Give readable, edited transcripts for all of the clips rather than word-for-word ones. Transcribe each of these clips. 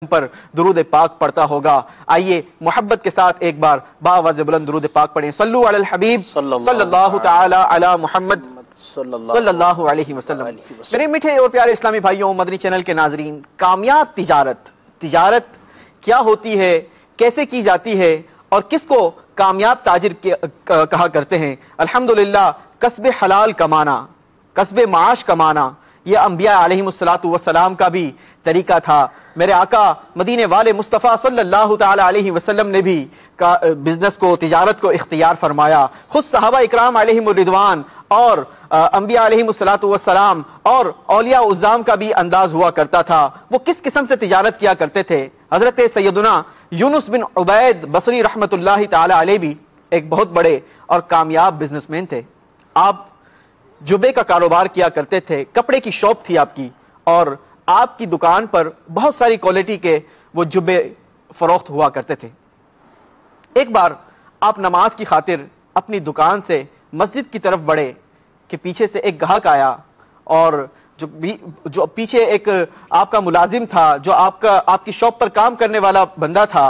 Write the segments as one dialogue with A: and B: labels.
A: پر درود پاک پڑھتا ہوگا۔ آئیے محبت کے ساتھ ایک بار باآواز بلند درود پاک پڑھیں۔ صلو علی الحبیب صلی اللہ تعالی علی محمد صلی اللہ علیہ وسلم۔ میرے میٹھے اور پیارے اسلامی بھائیوں، مدنی چینل کے ناظرین، کامیاب تجارت کیا ہوتی ہے، کیسے کی جاتی ہے اور کس کو کامیاب تاجر کہا کرتے ہیں؟ الحمدللہ کسب حلال کمانا، کسب معاش کمانا، یہ انبیاء علیہم السلام کا بھی طریقہ تھا۔ میرے آقا مدینے والے مصطفیٰ صلی اللہ تعالی علیہ وسلم نے بھی بزنس کو، تجارت کو اختیار فرمایا۔ خود صحابہ اکرام علیہم الرضوان اور انبیاء علیہم السلام اور اولیاء اعظام کا بھی انداز ہوا کرتا تھا۔ وہ کس قسم سے تجارت کیا کرتے تھے؟ حضرت سیدنا یونس بن عبید بصری رحمت اللہ تعالی علیہ بھی ایک بہت بڑے اور کامیاب بزنس مین تھے۔ آپ جبے کا کاروبار کیا کرتے تھے، کپڑے کی شاپ تھی آپ کی، اور آپ کی دکان پر بہت ساری کوالٹی کے وہ جبے فروخت ہوا کرتے تھے۔ ایک بار آپ نماز کی خاطر اپنی دکان سے مسجد کی طرف بڑھے کہ پیچھے سے ایک گاہک آیا، اور جو پیچھے ایک آپ کا ملازم تھا، جو آپ کی شاپ پر کام کرنے والا بندہ تھا،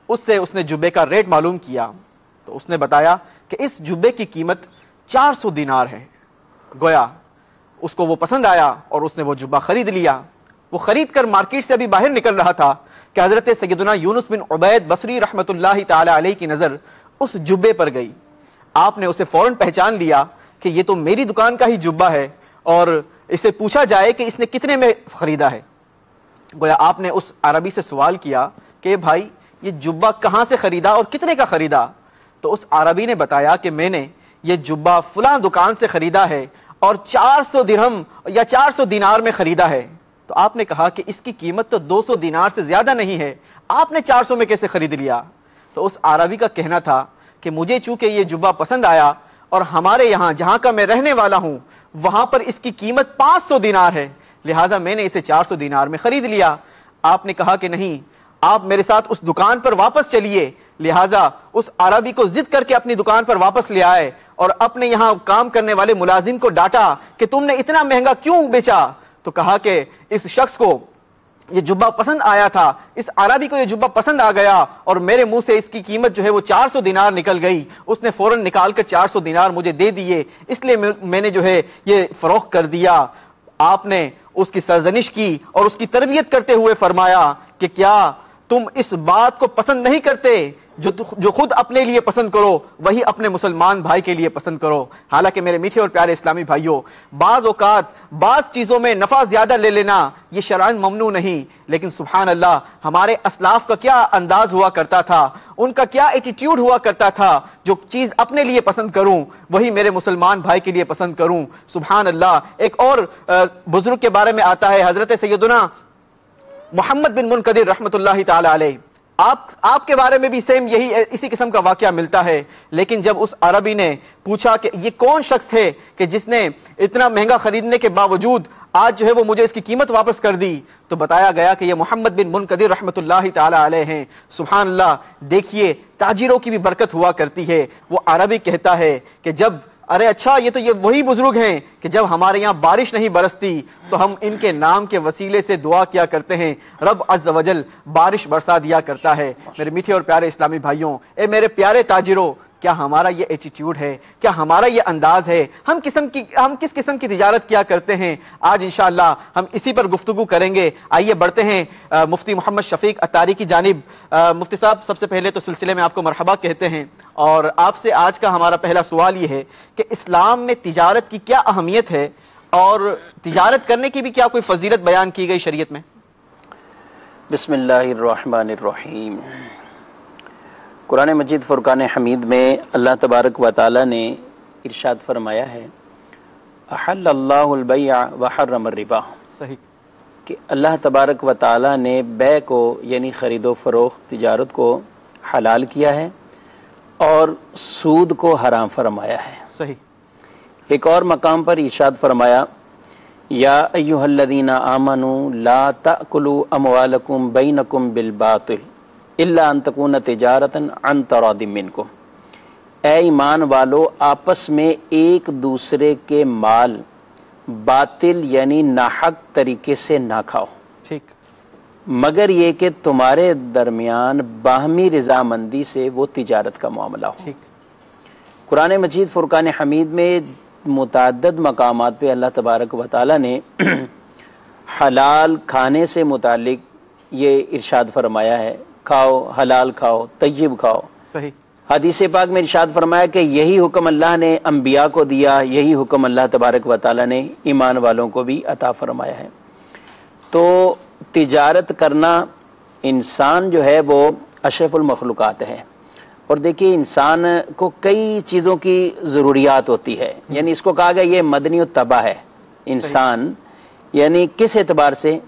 A: اس نے جبے کا ریٹ معلوم کیا تو اس نے بتایا کہ اس جبے کی قیمت 400 دینار ہے۔ گویا اس کو وہ پسند آیا اور اس نے وہ جبہ خرید لیا۔ وہ خرید کر مارکیٹ سے ابھی باہر نکل رہا تھا کہ حضرت سیدنا یونس بن عبید بصری رحمت اللہ تعالی علیہ کی نظر اس جبے پر گئی۔ آپ نے اسے فوراً پہچان لیا کہ یہ تو میری دکان کا ہی جبہ ہے، اور اسے پوچھا جائے کہ اس نے کتنے میں خریدا ہے۔ گویا آپ نے اس عربی سے سوال کیا کہ بھائی یہ جبہ کہاں سے خریدا اور کتنے کا خریدا؟ تو اس عربی نے بتایا کہ میں نے یہ جبہ فلاں دکان سے خریدا ہے اور 400 درہم یا 400 دینار میں خریدا ہے۔ تو آپ نے کہا کہ اس کی قیمت تو 200 دینار سے زیادہ نہیں ہے، آپ نے 400 میں کیسے خرید لیا؟ تو اس عربی کا کہنا تھا کہ مجھے چونکہ یہ جبہ پسند آیا، اور ہمارے یہاں جہاں کا میں رہنے والا ہوں وہاں پر اس کی قیمت 500 دینار ہے، لہٰذا میں نے اسے 400 دینار میں خرید لیا۔ آپ نے کہا کہ نہیں، آپ میرے ساتھ اس دکان پر واپس چلیے۔ لہٰذا اس عربی کو ضد کر کے اپنی دکان پر واپس لے آئے اور اپنے یہاں کام کرنے والے ملازم کو ڈانٹا کہ تم نے اتنا مہنگا کیوں بیچا؟ تو کہا کہ اس شخص کو یہ جبہ پسند آیا تھا، اس عربی کو یہ جبہ پسند آ گیا، اور میرے منہ سے اس کی قیمت جو ہے وہ 400 دینار نکل گئی۔ اس نے فوراً نکال کر 400 دینار مجھے دے دیے، اس لیے میں نے جو ہے یہ فروخت کر دیا۔ آپ نے اس کی سرزنش کی اور اس کی تربیت کرتے ہوئے فرمایا کہ کیا تم اس بات کو پسند نہیں کرتے جو خود اپنے لیے پسند کرو وہی اپنے مسلمان بھائی کے لیے پسند کرو؟ حالانکہ میرے میٹھے اور پیارے اسلامی بھائیوں، بعض اوقات بعض چیزوں میں نفع زیادہ لے لینا یہ شرعاً ممنوع نہیں، لیکن سبحان اللہ ہمارے اسلاف کا کیا انداز ہوا کرتا تھا، ان کا کیا ایٹیٹیوڈ ہوا کرتا تھا، جو چیز اپنے لیے پسند کروں وہی میرے مسلمان بھائی کے لیے پسند کروں۔ سبحان اللہ۔ ایک اور بزرگ کے بارے میں آتا ہے، حضرت سیدنا محمد بن منقدر رحمت اللہ تعالی علیہ، آپ کے بارے میں بھی سیم اسی قسم کا واقعہ ملتا ہے۔ لیکن جب اس عربی نے پوچھا کہ یہ کون شخص ہے کہ جس نے اتنا مہنگا خریدنے کے باوجود آج جو ہے وہ مجھے اس کی قیمت واپس کر دی، تو بتایا گیا کہ یہ محمد بن منقدر رحمت اللہ تعالی علیہ ہیں۔ سبحان اللہ۔ دیکھیے تاجروں کی بھی برکت ہوا کرتی ہے۔ وہ عربی کہتا ہے کہ جب ارے اچھا یہ وہی بزرگ ہیں کہ جب ہمارے یہاں بارش نہیں برستی تو ہم ان کے نام کے وسیلے سے دعا کیا کرتے ہیں، رب عز و جل بارش برسا دیا کرتا ہے۔ میرے میٹھے اور پیارے اسلامی بھائیوں، اے میرے پیارے تاجروں، کیا ہمارا یہ ایٹیٹیوڈ ہے؟ کیا ہمارا یہ انداز ہے؟ ہم کس قسم کی تجارت کیا کرتے ہیں؟ آج انشاءاللہ ہم اسی پر گفتگو کریں گے۔ آئیے بڑھتے ہیں مفتی محمد شفیق اتاری کی جانب۔ مفتی صاحب، سب سے پہلے تو سلسلے میں آپ کو مرحبا کہتے ہیں، اور آپ سے آج کا ہمارا پہلا سوال یہ ہے کہ اسلام میں تجارت کی کیا اہمیت ہے، اور تجارت کرنے کی بھی کیا کوئی فضیلت بیان کی گئی شریعت میں؟
B: بسم اللہ الرحمن الرحیم۔ قرآن مجید فرقان حمید میں اللہ تبارک و تعالی نے ارشاد فرمایا ہے، احل اللہ البیع وحرم الربا،
A: صحیح،
B: کہ اللہ تبارک و تعالی نے بیع کو یعنی خرید و فروخت تجارت کو حلال کیا ہے اور سود کو حرام فرمایا ہے۔
A: صحیح۔
B: ایک اور مقام پر ارشاد فرمایا، یا ایھا الذین آمنوا لا تأکلوا اموالکم بینکم بالباطل الا ان تکون تجارتا عن تراض منکم، اے ایمان والو آپس میں ایک دوسرے کے مال باطل یعنی ناحق طریقے سے نہ کھاؤ۔
A: ٹھیک۔
B: مگر یہ کہ تمہارے درمیان باہمی رضامندی سے وہ تجارت کا معاملہ ہو۔ قرآن مجید فرقان حمید میں متعدد مقامات پہ اللہ تبارک و تعالی نے حلال کھانے سے متعلق یہ ارشاد فرمایا ہے، کھاؤ، حلال کھاؤ، طیب کھاؤ۔
A: صحیح۔
B: حدیث پاک میں ارشاد فرمایا کہ یہی حکم اللہ نے انبیاء کو دیا، یہی حکم اللہ تبارک و تعالی نے ایمان والوں کو بھی عطا فرمایا ہے۔ تو تجارت کرنا انسان جو ہے وہ اشرف المخلوقات ہے، اور دیکھیے انسان کو کئی چیزوں کی ضروریات ہوتی ہے، یعنی اس کو کہا گیا یہ مدنی الطبع ہے انسان، یعنی کس اعتبار سے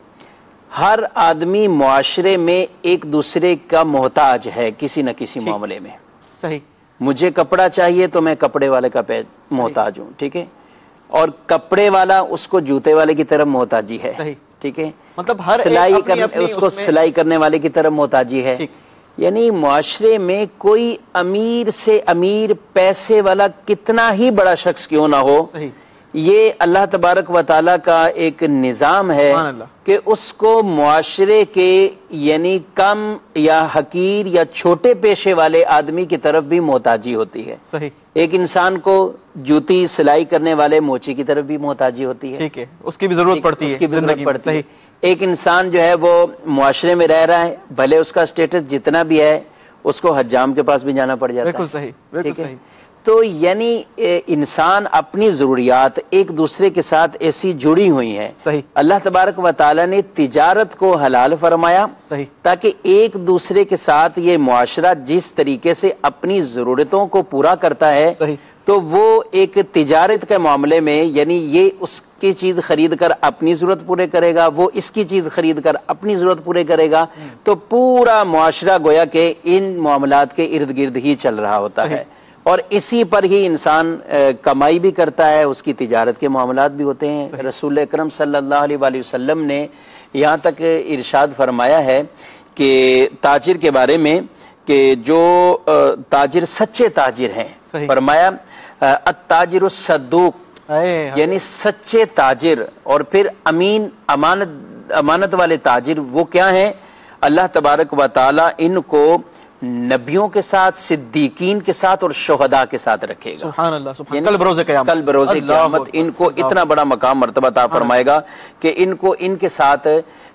B: ہر آدمی معاشرے میں ایک دوسرے کا محتاج ہے کسی نہ کسی معاملے میں۔
A: صحیح۔
B: مجھے کپڑا چاہیے تو میں کپڑے والے کا محتاج ہوں، ٹھیک ہے، اور کپڑے والا اس کو جوتے والے کی طرف محتاجی ہے، ٹھیک ہے، مطلب ہر اس کو سلائی کرنے والے کی طرف محتاجی ہے۔ یعنی معاشرے میں کوئی امیر سے امیر، پیسے والا کتنا ہی بڑا شخص کیوں نہ ہو، یہ اللہ تبارک و تعالیٰ کا ایک نظام ہے کہ اس کو معاشرے کے یعنی کم یا حقیر یا چھوٹے پیشے والے آدمی کی طرف بھی محتاجی ہوتی ہے۔ صحیح۔ ایک انسان کو جوتی سلائی کرنے والے موچی کی طرف بھی محتاجی ہوتی ہے، ٹھیک ہے، اس کی بھی ضرورت پڑتی ہے، اس کی بھی ضرورت پڑتی ہے۔ ایک انسان جو ہے وہ معاشرے میں رہ رہا ہے، بھلے اس کا سٹیٹس جتنا بھی ہے، اس کو حجام کے پاس بھی جانا پڑ جاتا ہے۔ بالکل صحیح، بالکل صحیح۔ تو یعنی انسان اپنی ضروریات ایک دوسرے کے ساتھ ایسی جڑی ہوئی ہیں۔ صحیح۔ اللہ تبارک و تعالیٰ نے تجارت کو حلال فرمایا، صحیح، تاکہ ایک دوسرے کے ساتھ یہ معاشرہ جس طریقے سے اپنی ضرورتوں کو پورا کرتا ہے، صحیح، تو وہ ایک تجارت کے معاملے میں یعنی یہ اس کی چیز خرید کر اپنی ضرورت پورے کرے گا، وہ اس کی چیز خرید کر اپنی ضرورت پورے کرے گا، تو پورا معاشرہ گویا کہ ان معاملات کے ارد گرد ہی چل رہا ہوتا ہے، اور اسی پر ہی انسان کمائی بھی کرتا ہے، اس کی تجارت کے معاملات بھی ہوتے ہیں۔ رسول اکرم صلی اللہ علیہ وآلہ وسلم نے یہاں تک ارشاد فرمایا ہے کہ تاجر کے بارے میں کہ جو تاجر سچے تاجر ہیں، فرمایا التاجر الصدوق، یعنی سچے تاجر، اور پھر امین، امانت والے تاجر وہ کیا ہیں؟ اللہ تبارک و تعالی ان کو نبیوں کے ساتھ، صدیقین کے ساتھ اور شہداء کے ساتھ رکھے گا۔ سبحان اللہ، سبحان اللہ۔ کل بروز قیامت ان کو اتنا بڑا مقام مرتبہ عطا فرمائے گا کہ ان کو ان کے ساتھ،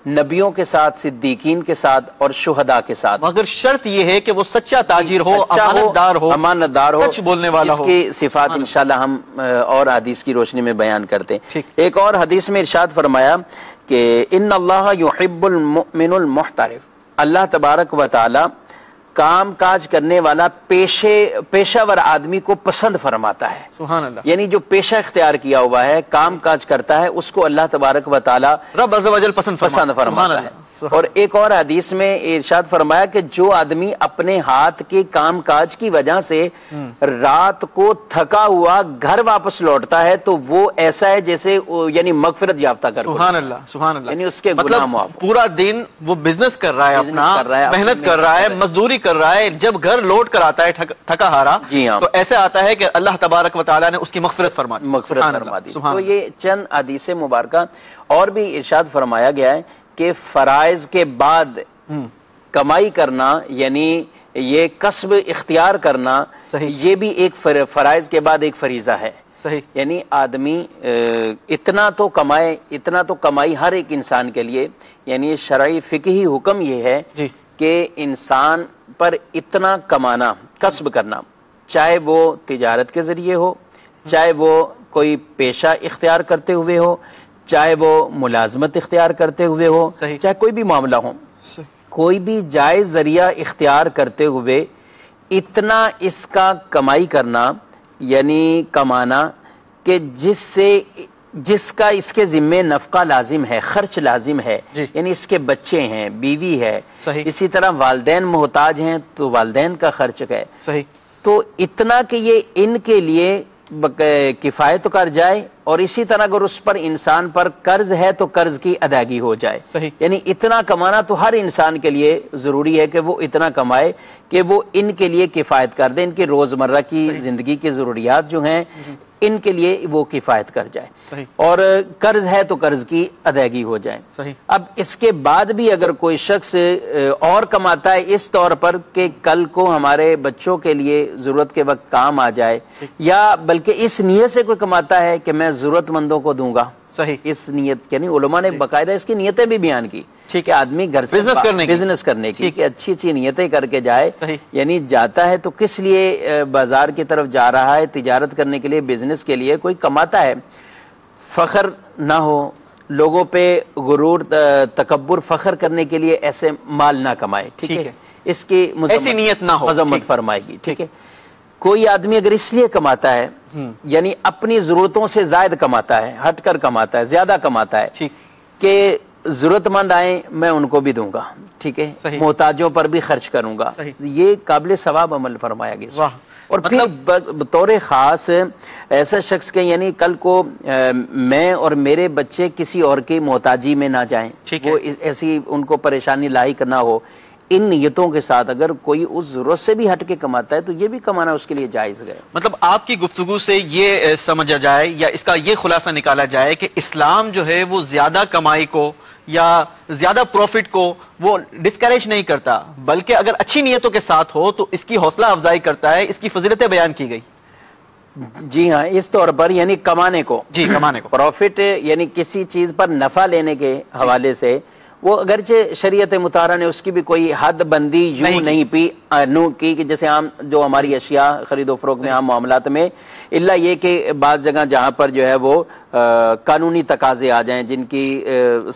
B: نبیوں کے ساتھ، صدیقین کے ساتھ اور شہداء کے ساتھ، مگر شرط یہ ہے کہ وہ سچا تاجر ہو، امانتدار ہو، سچ بولنے والا ہو۔ اس کی صفات انشاءاللہ ہم اور حدیث کی روشنی میں بیان کرتے ہیں۔ ایک اور حدیث میں ارشاد فرمایا کہ ان اللہ یحب المؤمن المحترف، اللہ تبارک و تعالی کام کاج کرنے والا پیشہ ور آدمی کو پسند فرماتا ہے۔ سبحان اللہ۔ یعنی جو پیشہ اختیار کیا ہوا ہے، کام کاج کرتا ہے، اس کو اللہ تبارک و تعالی رب عز و جل پسند فرماتا ہے۔ اور ایک اور حدیث میں ارشاد فرمایا کہ جو آدمی اپنے ہاتھ کے کام کاج کی وجہ سے رات کو تھکا ہوا گھر واپس لوٹتا ہے تو وہ ایسا ہے جیسے یعنی مغفرت یافتہ کر، سبحان اللہ، سبحان اللہ، یعنی اس کے گناہ معاف۔ پورا دن وہ بزنس کر رہا ہے، اپنا محنت کر رہا ہے، مزدوری کر رہا ہے، جب گھر لوٹ کر آتا ہے تھکا ہارا، جی ہاں، تو ایسے آتا ہے کہ اللہ تبارک و تعالیٰ نے اس کی مغفرت فرما دی۔ تو یہ چند حدیث مبارکہ اور بھی ارشاد فرمایا گیا ہے کہ فرائض کے بعد کمائی کرنا، یعنی یہ کسب اختیار کرنا، یہ بھی ایک فرائض کے بعد ایک فریضہ ہے۔ صحیح۔ یعنی آدمی اتنا تو کمائی ہر ایک انسان کے لیے، یعنی شرعی فقہی حکم یہ ہے کہ انسان پر اتنا کمانا، کسب کرنا، چاہے وہ تجارت کے ذریعے ہو، چاہے وہ کوئی پیشہ اختیار کرتے ہوئے ہو، چاہے وہ ملازمت اختیار کرتے ہوئے ہو، چاہے کوئی بھی معاملہ ہو، کوئی بھی جائز ذریعہ اختیار کرتے ہوئے اتنا اس کا کمائی کرنا، یعنی کمانا کہ جس کا اس کے ذمے نفقہ لازم ہے، خرچ لازم ہے، یعنی اس کے بچے ہیں، بیوی ہے، اسی طرح والدین محتاج ہیں تو والدین کا خرچ ہے، تو اتنا کہ یہ ان کے لیے کفایت کر جائے اور اسی طرح اگر اس پر انسان پر قرض ہے تو قرض کی ادائیگی ہو جائے.
A: صحیح.
B: یعنی اتنا کمانا تو ہر انسان کے لیے ضروری ہے کہ وہ اتنا کمائے کہ وہ ان کے لیے کفایت کر دے, ان کی روزمرہ کی زندگی کی ضروریات جو ہیں ان کے لیے وہ کفایت کر جائے.
A: صحیح.
B: اور قرض ہے تو قرض کی ادائیگی ہو جائے.
A: صحیح.
B: اب اس کے بعد بھی اگر کوئی شخص اور کماتا ہے اس طور پر کہ کل کو ہمارے بچوں کے لیے ضرورت کے وقت کام آ جائے, یا بلکہ اس نیت سے کوئی کماتا ہے کہ میں ضرورت مندوں کو دوں گا,
A: صحیح,
B: اس نیت یعنی علماء نے باقاعدہ اس کی نیتیں بھی بیان کی, ٹھیک ہے, آدمی گھر سے بزنس کرنے کی کہ اچھی اچھی نیتیں کر کے جائے, یعنی جاتا ہے تو کس لیے بازار کی طرف جا رہا ہے, تجارت کرنے کے لیے, بزنس کے لیے, کوئی کماتا ہے, فخر نہ ہو, لوگوں پہ غرور تکبر فخر کرنے کے لیے ایسے مال نہ کمائے, ٹھیک ہے, اس کی
A: ایسی نیت نہ ہو,
B: مذمت فرمائے گی, ٹھیک ہے. کوئی آدمی اگر اس لیے کماتا ہے یعنی اپنی ضرورتوں سے زائد کماتا ہے, ہٹ کر کماتا ہے, زیادہ کماتا ہے کہ ضرورت مند آئیں میں ان کو بھی دوں گا, ٹھیک ہے, محتاجوں پر بھی خرچ کروں گا, یہ قابل ثواب عمل فرمایا گیا. اور پھر بطور خاص ایسا شخص کے یعنی کل کو میں اور میرے بچے کسی اور کی محتاجی میں نہ جائیں, وہ ایسی ان کو پریشانی لاحق نہ ہو, ان نیتوں کے ساتھ اگر کوئی اس ضرورت سے بھی ہٹ کے کماتا ہے تو یہ بھی کمانا اس کے لیے جائز ہے.
A: مطلب آپ کی گفتگو سے یہ سمجھا جائے یا اس کا یہ خلاصہ نکالا جائے کہ اسلام جو ہے وہ زیادہ کمائی کو یا زیادہ پروفٹ کو وہ ڈسکریج نہیں کرتا, بلکہ اگر اچھی نیتوں کے ساتھ ہو تو اس کی حوصلہ افزائی کرتا ہے, اس کی فضیلتیں بیان کی گئی.
B: جی ہاں, اس طور پر یعنی کمانے کو,
A: کمانے کو
B: پروفٹ یعنی کسی چیز پر نفع لینے کے حوالے سے وہ اگرچہ شریعت مطہرہ نے اس کی بھی کوئی حد بندی یوں نہیں کی کہ جیسے عام جو ہماری اشیاء خرید و فروخت میں عام معاملات میں, الا یہ کہ بعض جگہ جہاں پر جو ہے وہ قانونی تقاضے آ جائیں جن کی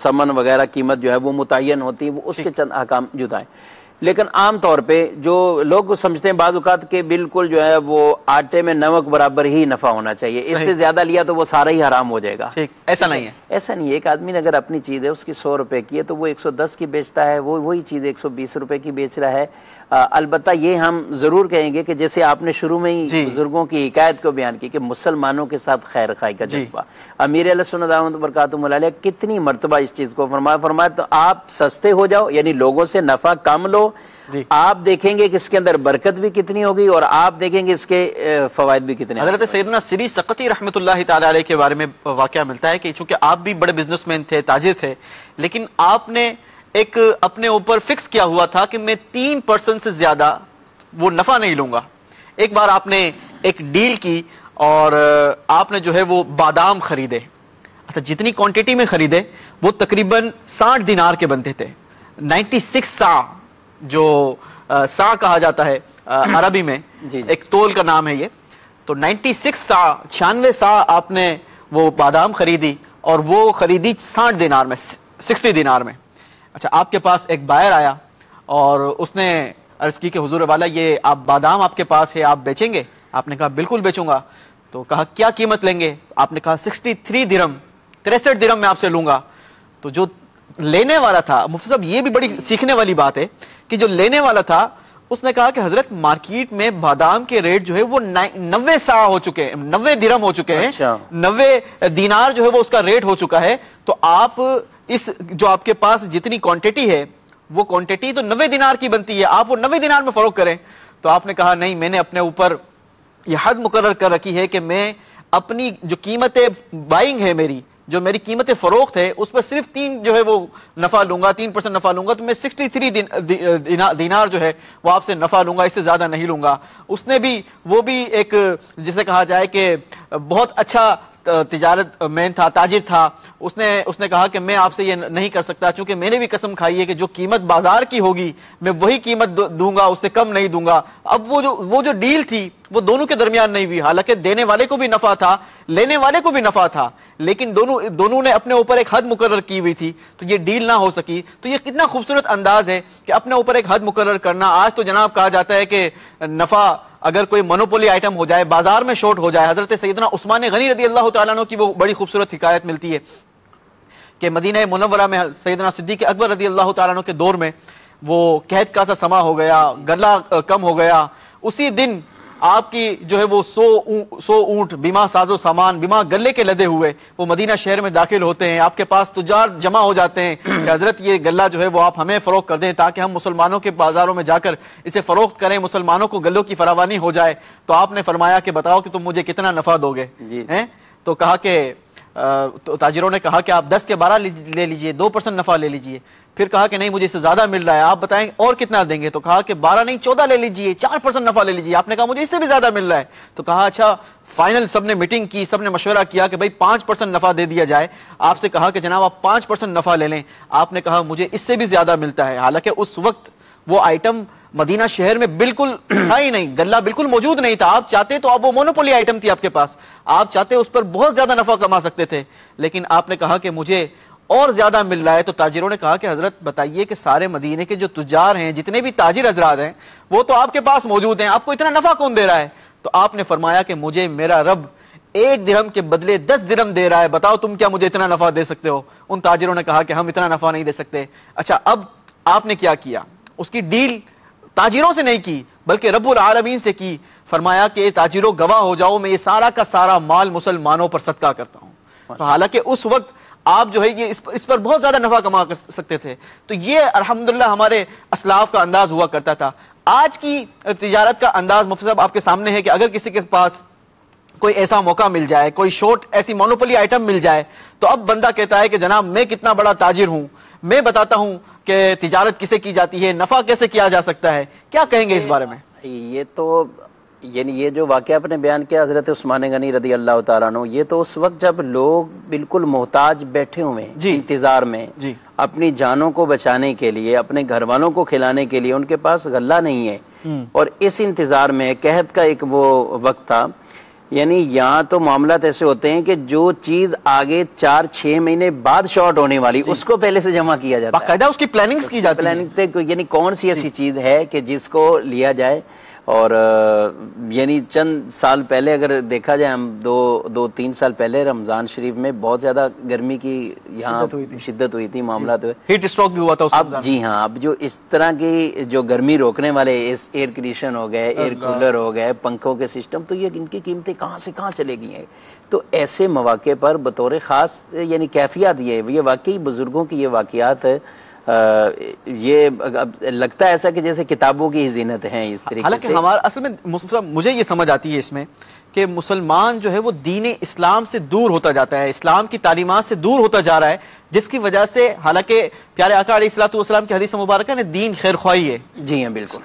B: ثمن وغیرہ قیمت جو ہے وہ متعین ہوتی ہے, وہ اس کے چند احکام جدا ہیں. لیکن عام طور پہ جو لوگ سمجھتے ہیں بعض اوقات کہ بالکل جو ہے وہ آٹے میں نمک برابر ہی نفع ہونا چاہیے, اس سے زیادہ لیا تو وہ سارا ہی حرام ہو جائے گا.
A: ایسا نہیں ہے,
B: ایسا نہیں ہے. ایک آدمی نے اگر اپنی چیز ہے اس کی 100 روپے کی ہے تو وہ 110 کی بیچتا ہے, وہی چیز 120 روپے کی بیچ رہا ہے. البتہ یہ ہم ضرور کہیں گے کہ جیسے آپ نے شروع میں ہی بزرگوں کی حکایت کو بیان کی کہ مسلمانوں کے ساتھ خیر خواہی کا جذبہ, امیر علیہ سنت دامت برکاتہ علیہ کتنی مرتبہ اس چیز کو فرمایا تو آپ سستے ہو جاؤ, یعنی لوگوں سے نفع کم لو, آپ دیکھیں گے کہ اس کے اندر برکت بھی کتنی ہوگی اور آپ دیکھیں گے اس کے فوائد بھی کتنے.
A: حضرت سیدنا سری سقطی رحمۃ اللہ تعالی علیہ کے بارے میں واقعہ ملتا ہے کہ چونکہ آپ بھی بڑے بزنس مین تھے, تاجر تھے, لیکن آپ نے ایک اپنے اوپر فکس کیا ہوا تھا کہ میں 3% سے زیادہ وہ نفع نہیں لوں گا. ایک بار آپ نے ایک ڈیل کی اور آپ نے جو ہے وہ بادام خریدے, اچھا جتنی کوانٹٹی میں خریدے وہ تقریباً 60 دینار کے بنتے تھے. 96 سا جو سا کہا جاتا ہے عربی میں, ایک تول کا نام ہے یہ, تو 96 سا 96 سا آپ نے وہ بادام خریدی اور وہ خریدی 60 دینار میں, 60 دینار میں. اچھا آپ کے پاس ایک بائر آیا اور اس نے عرض کی کہ حضور والا یہ آپ بادام آپ کے پاس ہے, آپ بیچیں گے؟ آپ نے کہا بالکل بیچوں گا. تو کہا کیا قیمت لیں گے؟ آپ نے کہا 63 درہم, 63 درہم میں آپ سے لوں گا. تو جو لینے والا تھا, مفتی صاحب یہ بھی بڑی سیکھنے والی بات ہے کہ جو لینے والا تھا اس نے کہا کہ حضرت مارکیٹ میں بادام کے ریٹ جو ہے وہ 90 سا ہو چکے ہیں, 90 درہم ہو چکے ہیں, 90 دینار جو ہے وہ اس کا ریٹ ہو چکا ہے, تو آپ اس جو آپ کے پاس جتنی کوانٹٹی ہے وہ کوانٹٹی تو 90 دینار کی بنتی ہے, آپ وہ 90 دینار میں فروخت کریں. تو آپ نے کہا نہیں, میں نے اپنے اوپر یہ حد مقرر کر رکھی ہے کہ میں اپنی جو قیمت بائنگ ہے جو میری قیمت فروخت ہے اس پر صرف 3 جو ہے وہ نفع لوں گا, 3% نفع لوں گا. تو میں 63 دینار جو ہے وہ آپ سے نفع لوں گا, اس سے زیادہ نہیں لوں گا. اس نے بھی وہ بھی ایک جسے کہا جائے کہ بہت اچھا تجارت مین تھا, تاجر تھا. اس نے کہا کہ میں آپ سے یہ نہیں کر سکتا چونکہ میں نے بھی قسم کھائی ہے کہ جو قیمت بازار کی ہوگی میں وہی قیمت دوں گا, اس سے کم نہیں دوں گا. اب وہ جو ڈیل تھی وہ دونوں کے درمیان نہیں ہوئی, حالانکہ دینے والے کو بھی نفع تھا, لینے والے کو بھی نفع تھا, لیکن دونوں نے اپنے اوپر ایک حد مقرر کی ہوئی تھی, تو یہ ڈیل نہ ہو سکی. تو یہ کتنا خوبصورت انداز ہے کہ اپنے اوپر ایک حد مقرر کرنا. آج تو جناب کہا جاتا ہے کہ نفع اگر کوئی منوپولی آئٹم ہو جائے, بازار میں شارٹ ہو جائے. حضرت سیدنا عثمان غنی رضی اللہ تعالیٰ عنہ کی وہ بڑی خوبصورت حکایت ملتی ہے کہ مدینہ منورہ میں سیدنا صدیق اکبر رضی اللہ تعالیٰ عنہ کے دور میں وہ قحط کا سا سما ہو گیا, غلہ کم ہو گیا. اسی دن آپ کی جو ہے وہ 100 اونٹ بیما ساز و سامان بیما گلے کے لدے ہوئے وہ مدینہ شہر میں داخل ہوتے ہیں، آپ کے پاس تجار جمع ہو جاتے ہیں کہ حضرت یہ گلہ جو ہے وہ آپ ہمیں فروخت کر دیں تاکہ ہم مسلمانوں کے بازاروں میں جا کر اسے فروخت کریں، مسلمانوں کو گلوں کی فراوانی ہو جائے. تو آپ نے فرمایا کہ بتاؤ کہ تم مجھے کتنا نفع دو گے؟ تو کہا کہ تاجروں نے کہا کہ آپ 10 کے 12 لے لیجئے، 2% نفع لے لیجئے. پھر کہا کہ نہیں مجھے اس سے زیادہ مل رہا ہے، آپ بتائیں اور کتنا دیں گے؟ تو کہا کہ 12 نہیں 14 لے لیجئے، 4% نفع لے لیجئے. آپ نے کہا مجھے اس سے بھی زیادہ مل رہا ہے. تو کہا اچھا فائنل سب نے میٹنگ کی، سب نے مشورہ کیا کہ بھائی 5% نفع دے دیا جائے. آپ سے کہا کہ جناب آپ 5% نفع لے لیں. آپ نے کہا مجھے اس سے بھی زیادہ ملتا ہے. حالانکہ اس وقت وہ آئٹم مدینہ شہر میں بالکل تھا ہی نہیں، گلہ بالکل موجود نہیں تھا. آپ چاہتے تو آپ وہ مونوپولی آئٹم تھی آپ کے پاس، آپ چاہتے اس پر بہت زیادہ نفع کما سکتے تھے، لیکن آپ نے کہا کہ مجھے اور زیادہ مل رہا ہے. تو تاجروں نے کہا کہ حضرت بتائیے کہ سارے مدینے کے جو تجار ہیں، جتنے بھی تاجر حضرات ہیں، وہ تو آپ کے پاس موجود ہیں، آپ کو اتنا نفع کون دے رہا ہے؟ تو آپ نے فرمایا کہ مجھے میرا رب 1 درہم کے بدلے 10 درہم دے رہا ہے، بتاؤ تم کیا مجھے اتنا نفع دے سکتے ہو؟ ان تاجروں نے کہا کہ ہم اتنا نفع نہیں دے سکتے. اچھا اب آپ نے کیا کیا؟ اس کی ڈیل تاجروں سے نہیں کی بلکہ رب العالمین سے کی. فرمایا کہ تاجروں گواہ ہو جاؤ، میں یہ سارا کا سارا مال مسلمانوں پر صدقہ کرتا ہوں. تو حالانکہ اس وقت آپ جو ہے یہ اس پر بہت زیادہ نفع کما سکتے تھے. تو یہ الحمدللہ ہمارے اسلاف کا انداز ہوا کرتا تھا. آج کی تجارت کا انداز مفتی صاحب آپ کے سامنے ہے کہ اگر کسی کے پاس کوئی ایسا موقع مل جائے، کوئی شارٹ ایسی مونوپولی آئٹم مل جائے، تو اب بندہ کہتا ہے کہ جناب میں کتنا بڑا تاجر ہوں، میں بتاتا ہوں کہ تجارت کسے کی جاتی ہے، نفع کیسے کیا جا سکتا ہے. کیا کہیں گے اس بارے میں؟
B: یہ تو یعنی یہ جو واقعہ آپ نے بیان کیا حضرت عثمان غنی رضی اللہ تعالیٰ عنہ، یہ تو اس وقت جب لوگ بالکل محتاج بیٹھے ہوئے ہیں انتظار میں، اپنی جانوں کو بچانے کے لیے، اپنے گھر والوں کو کھلانے کے لیے ان کے پاس غلہ نہیں ہے، اور اس انتظار میں قحط کا ایک وہ وقت تھا. یعنی یہاں تو معاملات ایسے ہوتے ہیں کہ جو چیز آگے 4-6 مہینے بعد شارٹ ہونے والی اس کو پہلے سے جمع کیا جاتا ہے،
A: باقاعدہ اس کی پلاننگز کی جاتی ہے.
B: یعنی کون سی ایسی چیز ہے کہ جس کو لیا جائے. اور یعنی چند سال پہلے اگر دیکھا جائے، ہم 2-3 سال پہلے رمضان شریف میں بہت زیادہ گرمی کی یہاں شدت ہوئی تھی، معاملات ہوئے،
A: ہیٹ اسٹروک بھی ہوا تھا.
B: اب جی ہاں، اب جو اس طرح کی جو گرمی روکنے والے ایئر کنڈیشن ہو گئے، ایئر کولر ہو گئے، پنکھوں کے سسٹم، تو یہ ان کی قیمتیں کہاں سے کہاں چلے گئی ہیں. تو ایسے مواقع پر بطور خاص یعنی کیفیت یہ واقعی بزرگوں کی یہ واقعات یہ لگتا ہے ایسا کہ جیسے کتابوں کی زینت ہیں اس طریقے سے.
A: حالانکہ ہمارا اصل میں مجھے یہ سمجھ آتی ہے اس میں کہ مسلمان جو ہے وہ دین اسلام سے دور ہوتا جاتا ہے، اسلام کی تعلیمات سے دور ہوتا جا رہا ہے، جس کی وجہ سے حالانکہ پیارے آقا علیہ الصلوۃ والسلام کی حدیث مبارکہ نے دین خیر خواہی ہے.
B: جی ہاں بالکل.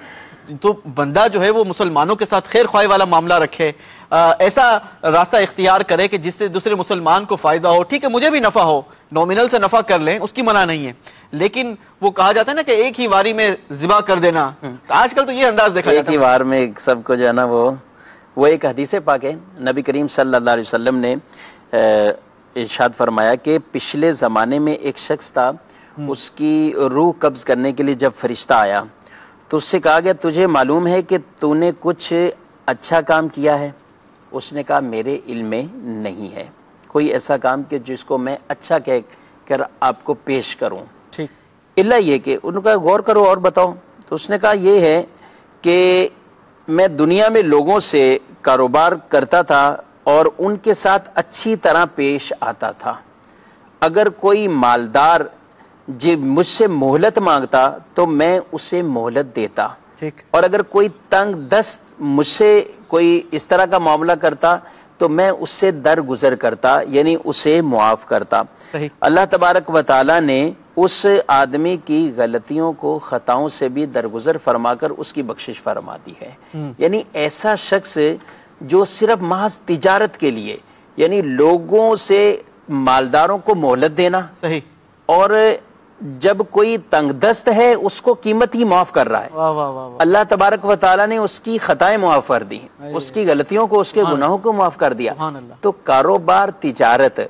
A: تو بندہ جو ہے وہ مسلمانوں کے ساتھ خیر خواہی والا معاملہ رکھے، ایسا راستہ اختیار کرے کہ جس سے دوسرے مسلمان کو فائدہ ہو. ٹھیک ہے مجھے بھی نفع ہو، نومینل سے نفع کر لیں، اس کی منع نہیں ہے، لیکن وہ کہا جاتا ہے نا کہ ایک ہی واری میں ذبح کر دینا. آج کل تو یہ انداز دیکھا جاتا ہے
B: ایک ہی وار میں سب کو جو ہے نا وہ ایک حدیث پاک ہے. نبی کریم صلی اللہ علیہ وسلم نے ارشاد فرمایا کہ پچھلے زمانے میں ایک شخص تھا، اس کی روح قبض کرنے کے لیے جب فرشتہ آیا تو اس سے کہا گیا تجھے معلوم ہے کہ تو نے کچھ اچھا کام کیا ہے؟ اس نے کہا میرے علم میں نہیں ہے کوئی ایسا کام کہ جس کو میں اچھا کہہ کر آپ کو پیش کروں، الا یہ کہ ان کا غور کرو اور بتاؤ. تو اس نے کہا یہ ہے کہ میں دنیا میں لوگوں سے کاروبار کرتا تھا اور ان کے ساتھ اچھی طرح پیش آتا تھا. اگر کوئی مالدار مجھ سے مہلت مانگتا تو میں اسے مہلت دیتا، اور اگر کوئی تنگ دست مجھ سے کوئی اس طرح کا معاملہ کرتا تو میں اس سے درگزر کرتا، یعنی اسے معاف کرتا. اللہ تبارک و تعالی نے اس آدمی کی غلطیوں کو، خطاؤں سے بھی درگزر فرما کر اس کی بخشش فرما دی ہے. یعنی ایسا شخص جو صرف محض تجارت کے لیے، یعنی لوگوں سے مالداروں کو مہلت دینا، اور جب کوئی تنگ دست ہے اس کو قیمت ہی معاف کر رہا ہے. اللہ تبارک و تعالیٰ نے اس کی خطائیں معاف کر دی، اس کی غلطیوں کو، اس کے گناہوں کو معاف کر دیا. تو کاروبار، تجارت،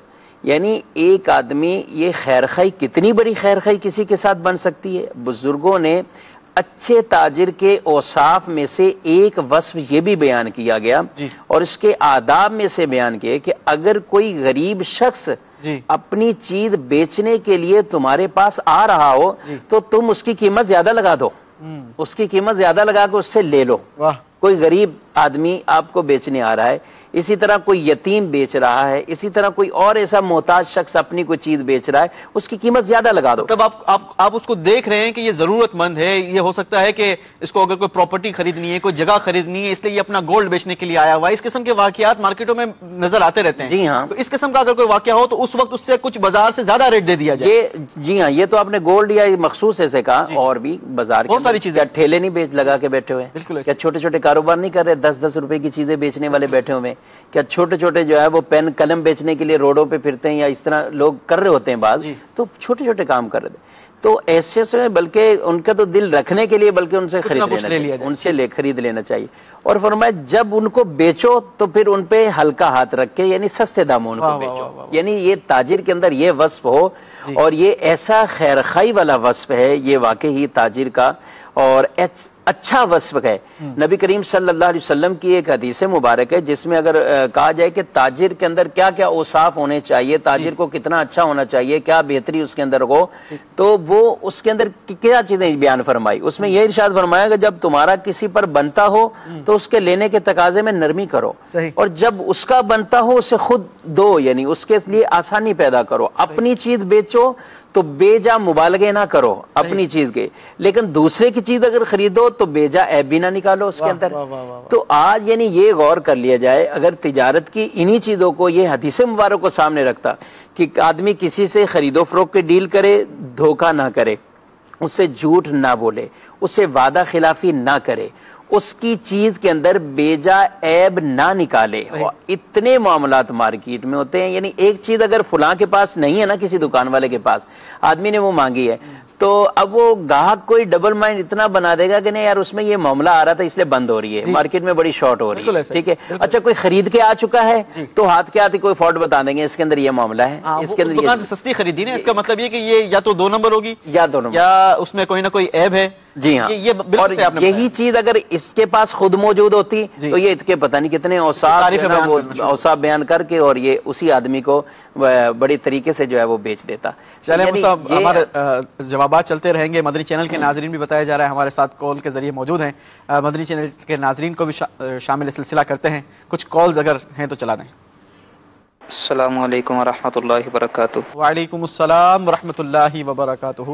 B: یعنی ایک آدمی، یہ خیرخواہی کتنی بڑی خیرخواہی کسی کے ساتھ بن سکتی ہے. بزرگوں نے اچھے تاجر کے اوصاف میں سے ایک وصف یہ بھی بیان کیا گیا اور اس کے آداب میں سے بیان کیا کہ اگر کوئی غریب شخص اپنی چیز بیچنے کے لیے تمہارے پاس آ رہا ہو تو تم اس کی قیمت زیادہ لگا دو، اس کی قیمت زیادہ لگا کے اس سے لے لو. کوئی غریب آدمی آپ کو بیچنے آ رہا ہے، اسی طرح کوئی یتیم بیچ رہا ہے، اسی طرح کوئی اور ایسا محتاج شخص اپنی کوئی چیز بیچ رہا ہے، اس کی قیمت زیادہ لگا دو۔
A: تب آپ اس کو دیکھ رہے ہیں کہ یہ ضرورت مند ہے، یہ ہو سکتا ہے کہ اس کو اگر کوئی پراپرٹی خریدنی ہے، کوئی جگہ خریدنی ہے، اس لیے یہ اپنا گولڈ بیچنے کے لیے آیا ہوا ہے۔ اس قسم کے واقعات مارکیٹوں میں نظر آتے رہتے ہیں۔
B: جی ہاں،
A: تو اس قسم کا اگر کوئی واقعہ ہو تو اس وقت اس سے کچھ بازار سے زیادہ ریٹ دے دیا جائے۔
B: جی ہاں، یہ تو آپ نے گولڈ یا مخصوص ایسے کہا، اور بھی بازار
A: بہت ساری چیزیں،
B: کیا ٹھیلے نہیں بیچ لگا کے بیٹھے ہوئے،
A: بالکل
B: کیا چھوٹے چھوٹے کاروبار نہیں کر رہے، 10-10 روپے کی چیزیں بیچنے والے بیٹھے ہوئے، کیا چھوٹے چھوٹے جو ہے وہ پین قلم بیچنے کے لیے روڈوں پہ پھرتے ہیں، یا اس طرح لوگ کر رہے ہوتے ہیں بعض، تو چھوٹے چھوٹے کام کر رہے تھے۔ تو ایسے سے بلکہ ان کا تو دل رکھنے کے لیے بلکہ ان سے خرید لینا چاہیے، اور فرمایا جب ان کو بیچو تو پھر ان پہ ہلکا ہاتھ رکھ کے، یعنی سستے داموں ان کو بیچو، یعنی یہ تاجر کے اندر یہ وصف ہو، اور یہ ایسا خیرخائی والا وصف ہے، یہ واقعی تاجر کا اور اچھا وصف ہے۔ نبی کریم صلی اللہ علیہ وسلم کی ایک حدیث مبارک ہے جس میں اگر کہا جائے کہ تاجر کے اندر کیا کیا اوصاف ہونے چاہیے، تاجر کو کتنا اچھا ہونا چاہیے، کیا بہتری اس کے اندر ہو، تو وہ اس کے اندر کیا چیزیں بیان فرمائی۔ اس میں یہ ارشاد فرمایا کہ جب تمہارا کسی پر بنتا ہو تو اس کے لینے کے تقاضے میں نرمی کرو، اور جب اس کا بنتا ہو اسے خود دو، یعنی اس کے لیے آسانی پیدا کرو۔ اپنی چیز بیچو تو بے جا مبالغے نہ کرو اپنی چیز کے، لیکن دوسرے کی چیز اگر خریدو تو بے جا عیب بھی نہ نکالو اس کے اندر۔ تو آج یعنی یہ غور کر لیا جائے، اگر تجارت کی انہی چیزوں کو یہ حدیث مبارک کو سامنے رکھتا کہ آدمی کسی سے خرید و فروخت کی ڈیل کرے، دھوکہ نہ کرے، اس سے جھوٹ نہ بولے، اس سے وعدہ خلافی نہ کرے، اس کی چیز کے اندر بیجا عیب نہ نکالے۔ اتنے معاملات مارکیٹ میں ہوتے ہیں، یعنی ایک چیز اگر فلاں کے پاس نہیں ہے نا، کسی دکان والے کے پاس آدمی نے وہ مانگی ہے، تو اب وہ گاہک کوئی ڈبل مائنڈ اتنا بنا دے گا کہ نہیں یار اس میں یہ معاملہ آ رہا تھا اس لیے بند ہو رہی ہے، مارکیٹ میں بڑی شارٹ ہو رہی ہے، ٹھیک ہے۔ اچھا کوئی خرید کے آ چکا ہے تو ہاتھ کے ہاتھ کوئی فالٹ بتا دیں گے، اس کے اندر یہ معاملہ ہے، اس کے اندر
A: دکان سے سستی خریدی نا، اس کا مطلب یہ کہ یہ یا تو 2 نمبر ہوگی
B: یا 2 نمبر،
A: یا اس میں کوئی نہ کوئی عیب ہے۔
B: جی ہاں، اور یہی چیز اگر اس کے پاس خود موجود ہوتی تو یہ اس کے پتہ نہیں کتنے اوصاف بیان کر کے اور یہ اسی آدمی کو بڑی طریقے سے جو ہے وہ بیچ دیتا۔
A: چلیں صاحب، ہمارے جوابات چلتے رہیں گے۔ مدنی چینل کے ناظرین بھی بتایا جا رہا ہے ہمارے ساتھ کال کے ذریعے موجود ہیں، مدنی چینل کے ناظرین کو بھی شامل سلسلہ کرتے ہیں، کچھ کالز اگر ہیں تو چلا دیں۔
C: السلام علیکم ورحمۃ اللہ وبرکاتہ۔
A: وعلیکم السلام ورحمۃ اللہ وبرکاتہ۔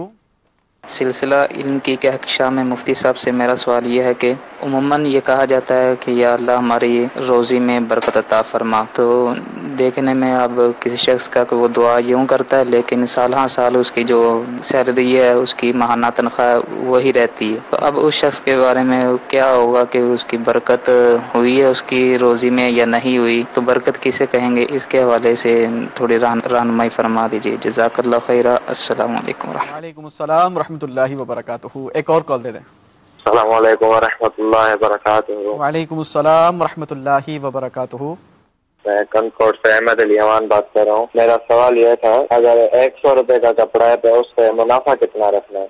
C: سلسلہ علم کی کہکشاں میں مفتی صاحب سے میرا سوال یہ ہے کہ عموماً یہ کہا جاتا ہے کہ یا اللہ ہماری روزی میں برکت عطا فرما، تو دیکھنے میں اب کسی شخص کا کہ وہ دعا یوں کرتا ہے لیکن سال ہاں سال اس کی جو سیلری ہے، اس کی ماہانہ تنخواہ وہی رہتی ہے، تو اب اس شخص کے بارے میں کیا ہوگا کہ اس کی برکت ہوئی ہے اس کی روزی میں یا نہیں ہوئی، تو برکت کسے کہیں گے، اس کے حوالے سے تھوڑی رہنمائی فرما دیجیے، جزاک اللہ خیرہ۔ السلام علیکم ورحمۃ اللہ۔
A: وعلیکم السلام ورحمۃ اللہ وبرکاتہ۔ ایک اور کال دے دیں۔
D: السلام علیکم ورحمۃ اللہ وبرکاتہ۔
A: وعلیکم السلام ورحمۃ اللہ وبرکاتہ۔
D: میں کنکوٹ سے احمد علی امان بات کر رہا ہوں۔ میرا سوال یہ تھا، اگر 100 روپے کا کپڑا ہے تو اس سے منافع کتنا رکھنا ہے؟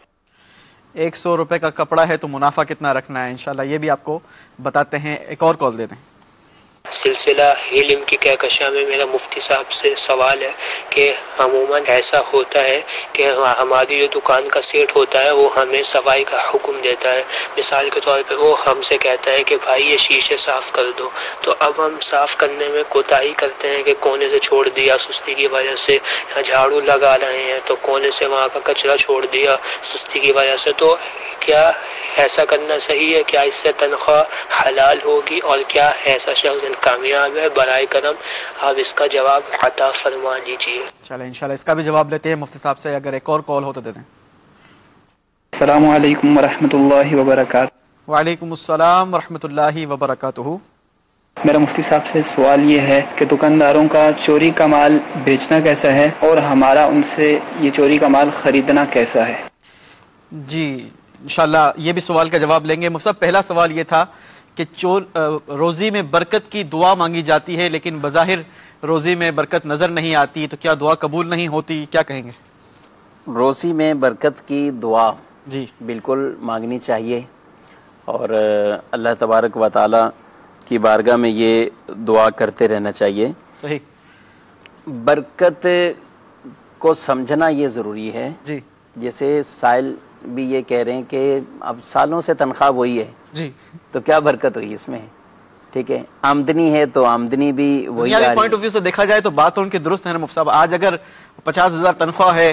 A: 100 روپے کا کپڑا ہے تو منافع کتنا رکھنا ہے، انشاءاللہ یہ بھی آپ کو بتاتے ہیں۔ ایک اور کال دے دیں۔
E: سلسلہ علم کی کہکشاں میں میرا مفتی صاحب سے سوال ہے کہ عموماً ایسا ہوتا ہے کہ ہماری جو دکان کا سیٹ ہوتا ہے وہ ہمیں صفائی کا حکم دیتا ہے، مثال کے طور پہ وہ ہم سے کہتا ہے کہ بھائی یہ شیشے صاف کر دو، تو اب ہم صاف کرنے میں کوتاہی کرتے ہیں کہ کونے سے چھوڑ دیا سستی کی وجہ سے، یا جھاڑو لگا رہے ہیں تو کونے سے وہاں کا کچرا چھوڑ دیا سستی کی وجہ سے، تو کیا ایسا کرنا صحیح ہے؟ کیا اس سے تنخواہ حلال ہوگی؟ اور کیا ایسا شخص کامیاب ہے؟ برائے کرم آپ اس کا جواب عطا فرما دیجیے۔
A: چلیں انشاءاللہ اس کا بھی جواب لیتے ہیں مفتی صاحب سے، اگر ایک اور کال ہو تو دے دیں۔
F: السلام علیکم ورحمۃ اللہ وبرکاتہ۔
A: وعلیکم السلام ورحمۃ اللہ وبرکاتہ۔
F: میرا مفتی صاحب سے سوال یہ ہے کہ دکانداروں کا چوری کا مال بیچنا کیسا ہے اور ہمارا ان سے یہ چوری کا مال خریدنا کیسا ہے؟
A: جی انشاءاللہ یہ بھی سوال کا جواب لیں گے۔ مفتی صاحب پہلا سوال یہ تھا کہ روزی میں برکت کی دعا مانگی جاتی ہے لیکن بظاہر روزی میں برکت نظر نہیں آتی، تو کیا دعا قبول نہیں ہوتی؟ کیا کہیں گے؟
B: روزی میں برکت کی دعا
A: جی
B: بالکل مانگنی چاہیے، اور اللہ تبارک و تعالی کی بارگاہ میں یہ دعا کرتے رہنا چاہیے۔
A: صحیح۔
B: برکت کو سمجھنا یہ ضروری ہے،
A: جی
B: جیسے سائل بھی یہ کہہ رہے ہیں کہ اب سالوں سے تنخواہ وہی ہے
A: جی
B: تو کیا برکت ہوئی اس میں؟ ٹھیک ہے، آمدنی ہے تو آمدنی بھی وہی
A: دنیاوی پوائنٹ آف ویو سے دیکھا جائے تو بات تو ان کی درست ہے نا مفتی صاحب. آج اگر 50,000 تنخواہ ہے،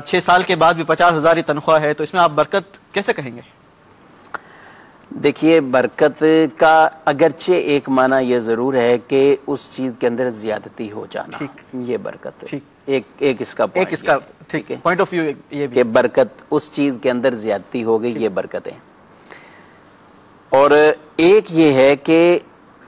A: 6 سال کے بعد بھی 50,000 ہی تنخواہ ہے، تو اس میں آپ برکت کیسے کہیں گے؟
B: دیکھیے، برکت کا اگرچہ ایک معنی یہ ضرور ہے کہ اس چیز کے اندر زیادتی ہو جانا،
A: ٹھیک.
B: یہ برکت ہے.
A: ٹھیک.
B: ایک اس کا
A: ایک اس کا ٹھیک ہے پوائنٹ آف ویو یہ بھی
B: کہ برکت اس چیز کے اندر زیادتی ہو گئی، یہ برکت ہے. اور ایک یہ ہے کہ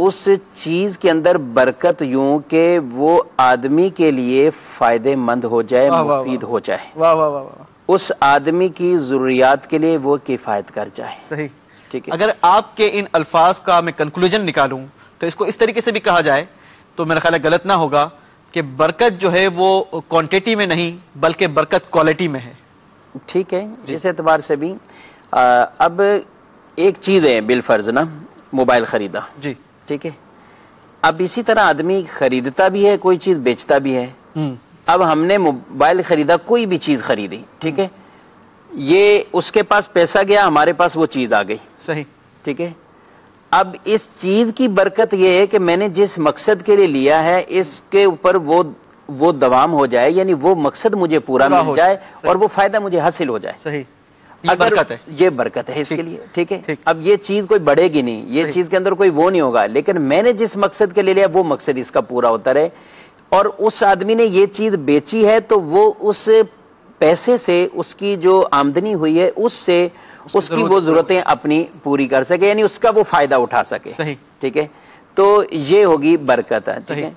B: اس چیز کے اندر برکت یوں کہ وہ آدمی کے لیے فائدہ مند ہو جائے،
A: واہ واہ
B: مفید ہو جائے،
A: واہ واہ واہ واہ.
B: اس آدمی کی ضروریات کے لیے وہ کفایت کر جائے.
A: صحیح.
B: ٹھیک ہے.
A: اگر آپ کے ان الفاظ کا میں کنکلوژن نکالوں تو اس کو اس طریقے سے بھی کہا جائے تو میرا خیال ہے غلط نہ ہوگا کہ برکت جو ہے وہ کوانٹیٹی میں نہیں بلکہ برکت کوالٹی میں ہے.
B: ٹھیک ہے، اس اعتبار سے بھی اب ایک چیز ہے بالفرض نا، موبائل خریدا.
A: جی.
B: ٹھیک ہے، اب اسی طرح آدمی خریدتا بھی ہے، کوئی چیز بیچتا بھی ہے. اب ہم نے موبائل خریدا، کوئی بھی چیز خریدی، ٹھیک ہے، یہ اس کے پاس پیسہ گیا، ہمارے پاس وہ چیز آ گئی.
A: صحیح.
B: ٹھیک ہے، اب اس چیز کی برکت یہ ہے کہ میں نے جس مقصد کے لیے لیا ہے اس کے اوپر وہ دوام ہو جائے، یعنی وہ مقصد مجھے پورا مل جائے اور وہ فائدہ مجھے حاصل ہو جائے.
A: صحیح. یہ برکت ہے.
B: یہ برکت ہے اس کے لیے. ٹھیک ہے. اب یہ چیز کوئی بڑھے گی نہیں، یہ چیز کے اندر کوئی وہ نہیں ہوگا، لیکن میں نے جس مقصد کے لیے لیا وہ مقصد اس کا پورا ہوتا رہے. اور اس آدمی نے یہ چیز بیچی ہے تو وہ اس پیسے سے اس کی جو آمدنی ہوئی ہے اس سے اس کی وہ ضرورتیں اپنی پوری کر سکے، یعنی اس کا وہ فائدہ اٹھا سکے.
A: صحیح.
B: ٹھیک ہے، تو یہ ہوگی برکت ہے. ٹھیک ہے،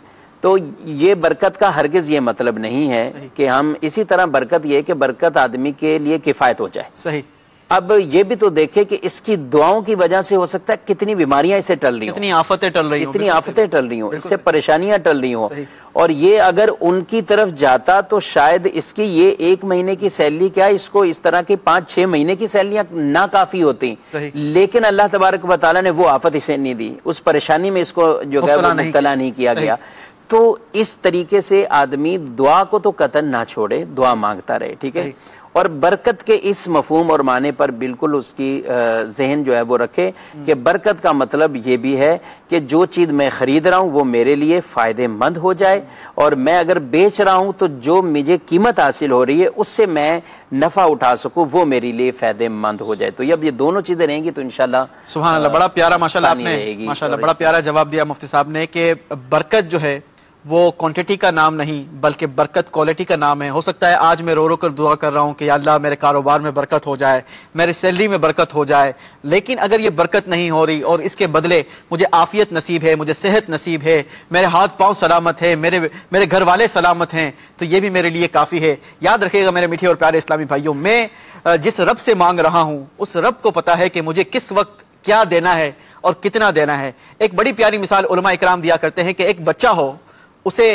B: تو یہ برکت کا ہرگز یہ مطلب نہیں ہے کہ ہم اسی طرح برکت یہ کہ برکت آدمی کے لیے کفایت ہو جائے.
A: صحیح.
B: اب یہ بھی تو دیکھیں کہ اس کی دعاؤں کی وجہ سے ہو سکتا ہے کتنی بیماریاں اسے ٹل رہی ہوں،
A: کتنی آفتیں ٹل رہی ہوں،
B: کتنی آفتیں ٹل رہی ہوں، اس سے پریشانیاں ٹل رہی ہوں. اور یہ اگر ان کی طرف جاتا تو شاید اس کی یہ 1 مہینے کی سیلری کیا، اس کو اس طرح کی 5-6 مہینے کی سیلریاں ناکافی ہوتی. لیکن اللہ تبارک و تعالیٰ نے وہ آفت اسے نہیں دی، اس پریشانی میں اس کو جو ہے مبتلا نہیں کیا گیا. تو اس طریقے سے آدمی دعا کو تو قطعاً نہ چھوڑے، دعا مانگتا رہے. ٹھیک ہے، اور برکت کے اس مفہوم اور معنی پر بالکل اس کی ذہن جو ہے وہ رکھے کہ برکت کا مطلب یہ بھی ہے کہ جو چیز میں خرید رہا ہوں وہ میرے لیے فائدہ مند ہو جائے، اور میں اگر بیچ رہا ہوں تو جو مجھے قیمت حاصل ہو رہی ہے اس سے میں نفع اٹھا سکوں، وہ میرے لیے فائدہ مند ہو جائے. تو جب یہ دونوں چیزیں رہیں گی تو انشاءاللہ
A: سبحان اللہ. بڑا پیارا ماشاءاللہ آپ نے ماشاءاللہ بڑا پیارا جواب دیا مفتی صاحب نے کہ برکت جو ہے وہ کوانٹٹی کا نام نہیں بلکہ برکت کوالٹی کا نام ہے. ہو سکتا ہے آج میں رو رو کر دعا کر رہا ہوں کہ یا اللہ میرے کاروبار میں برکت ہو جائے، میری سیلری میں برکت ہو جائے، لیکن اگر یہ برکت نہیں ہو رہی اور اس کے بدلے مجھے عافیت نصیب ہے، مجھے صحت نصیب ہے، میرے ہاتھ پاؤں سلامت ہے، میرے گھر والے سلامت ہیں، تو یہ بھی میرے لیے کافی ہے. یاد رکھیے گا میرے میٹھے اور پیارے اسلامی بھائیوں، میں جس رب سے مانگ رہا ہوں اس رب کو پتا ہے کہ مجھے کس وقت کیا دینا ہے اور کتنا دینا ہے. ایک بڑی پیاری مثال علماء اکرام دیا کرتے ہیں کہ ایک بچہ ہو، اسے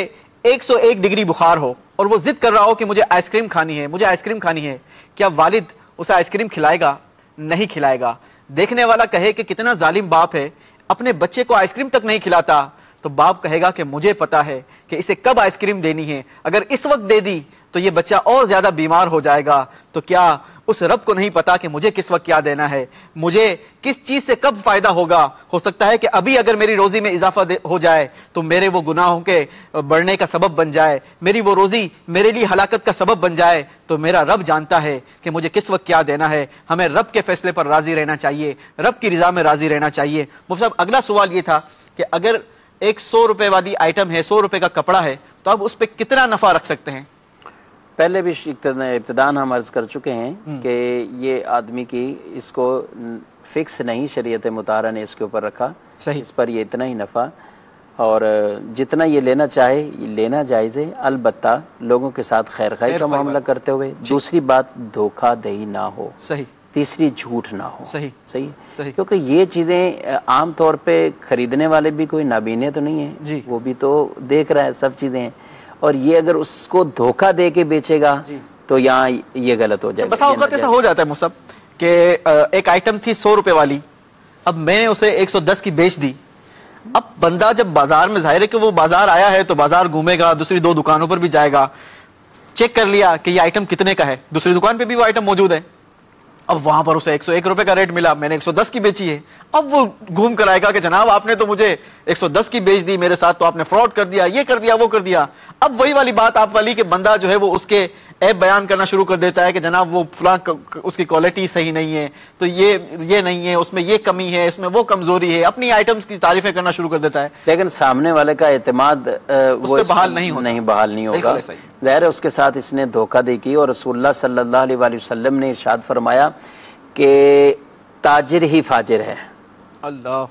A: 101 ڈگری بخار ہو اور وہ ضد کر رہا ہو کہ مجھے آئس کریم کھانی ہے، مجھے آئس کریم کھانی ہے. کیا والد اسے آئس کریم کھلائے گا؟ نہیں کھلائے گا. دیکھنے والا کہے کہ کتنا ظالم باپ ہے، اپنے بچے کو آئس کریم تک نہیں کھلاتا، تو باپ کہے گا کہ مجھے پتا ہے کہ اسے کب آئس کریم دینی ہے، اگر اس وقت دے دی تو یہ بچہ اور زیادہ بیمار ہو جائے گا. تو کیا اس رب کو نہیں پتا کہ مجھے کس وقت کیا دینا ہے، مجھے کس چیز سے کب فائدہ ہوگا؟ ہو سکتا ہے کہ ابھی اگر میری روزی میں اضافہ ہو جائے تو میرے وہ گناہوں کے بڑھنے کا سبب بن جائے، میری وہ روزی میرے لیے ہلاکت کا سبب بن جائے. تو میرا رب جانتا ہے کہ مجھے کس وقت کیا دینا ہے. ہمیں رب کے فیصلے پر راضی رہنا چاہیے، رب کی رضا میں راضی رہنا چاہیے. مفتی صاحب اگلا سوال یہ تھا کہ اگر ایک 100 روپے والی آئٹم ہے، 100 روپے کا کپڑا ہے، تو اب اس پہ کتنا نفع رکھ سکتے ہیں؟
B: پہلے بھی ابتدان ہم عرض کر چکے ہیں کہ یہ آدمی کی اس کو فکس نہیں، شریعت مطہرہ نے اس کے اوپر رکھا، اس پر یہ اتنا ہی نفع، اور جتنا یہ لینا چاہے یہ لینا جائز ہے، البتہ لوگوں کے ساتھ خیر خواہی کا معاملہ کرتے ہوئے. دوسری بات دھوکہ دہی نہ ہو، تیسری جھوٹ نہ ہو. صحیح. کیونکہ یہ چیزیں عام طور پہ خریدنے والے بھی کوئی نابینے تو نہیں ہیں، وہ بھی تو دیکھ رہا ہے، سب چیزیں ہیں، اور یہ اگر اس کو دھوکہ دے کے بیچے گا تو یہاں یہ غلط ہو جائے گا.
A: بس اوقات ایسا ہو جاتا ہے مصعب کہ ایک آئٹم تھی 100 روپے والی، اب میں نے اسے 110 کی بیچ دی. اب بندہ جب بازار میں، ظاہر ہے کہ وہ بازار آیا ہے تو بازار گھومے گا، دوسری 2 دکانوں پر بھی جائے گا، چیک کر لیا کہ یہ آئٹم کتنے کا ہے، دوسری دکان پہ بھی وہ آئٹم موجود ہے، اب وہاں پر اسے 101 روپے کا ریٹ ملا، میں نے 110 کی بیچی ہے. اب وہ گھوم کر آئے گا کہ جناب آپ نے تو مجھے 110 کی بیچ دی، میرے ساتھ تو آپ نے فراڈ کر دیا، یہ کر دیا وہ کر دیا. اب وہی والی بات آپ والی کہ بندہ جو ہے وہ اس کے عیب بیان کرنا شروع کر دیتا ہے کہ جناب وہ فلاں اس کی کوالٹی صحیح نہیں ہے، تو یہ نہیں ہے، اس میں یہ کمی ہے، اس میں وہ کمزوری ہے، اپنی آئٹمز کی تعریفیں کرنا شروع کر دیتا ہے.
B: لیکن سامنے والے کا اعتماد وہ
A: پہ بحال نہیں ہوتا.
B: بحال نہیں ہوگا. ظاہر ہے اس کے ساتھ اس نے دھوکہ دہی کی، اور رسول اللہ صلی اللہ علیہ وآلہ وسلم نے ارشاد فرمایا کہ تاجر ہی فاجر ہے.
A: اللہ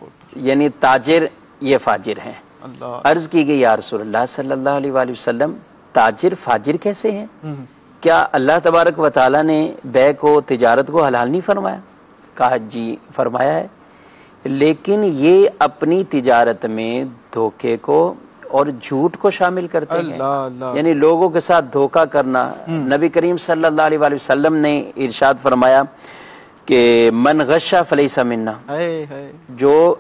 B: یعنی تاجر یہ فاجر ہیں.
A: اللہ.
B: عرض کی گئی یا رسول اللہ صلی اللہ علیہ وآلہ وسلم تاجر فاجر کیسے ہیں؟ کیا اللہ تبارک و تعالیٰ نے بے کو تجارت کو حلال نہیں فرمایا؟ کہا جی فرمایا ہے، لیکن یہ اپنی تجارت میں دھوکے کو اور جھوٹ کو شامل کرتے ہیں. یعنی لوگوں کے ساتھ دھوکہ کرنا. نبی کریم صلی اللہ علیہ وآلہ وسلم نے ارشاد فرمایا کہ من غش فلیس منا، جو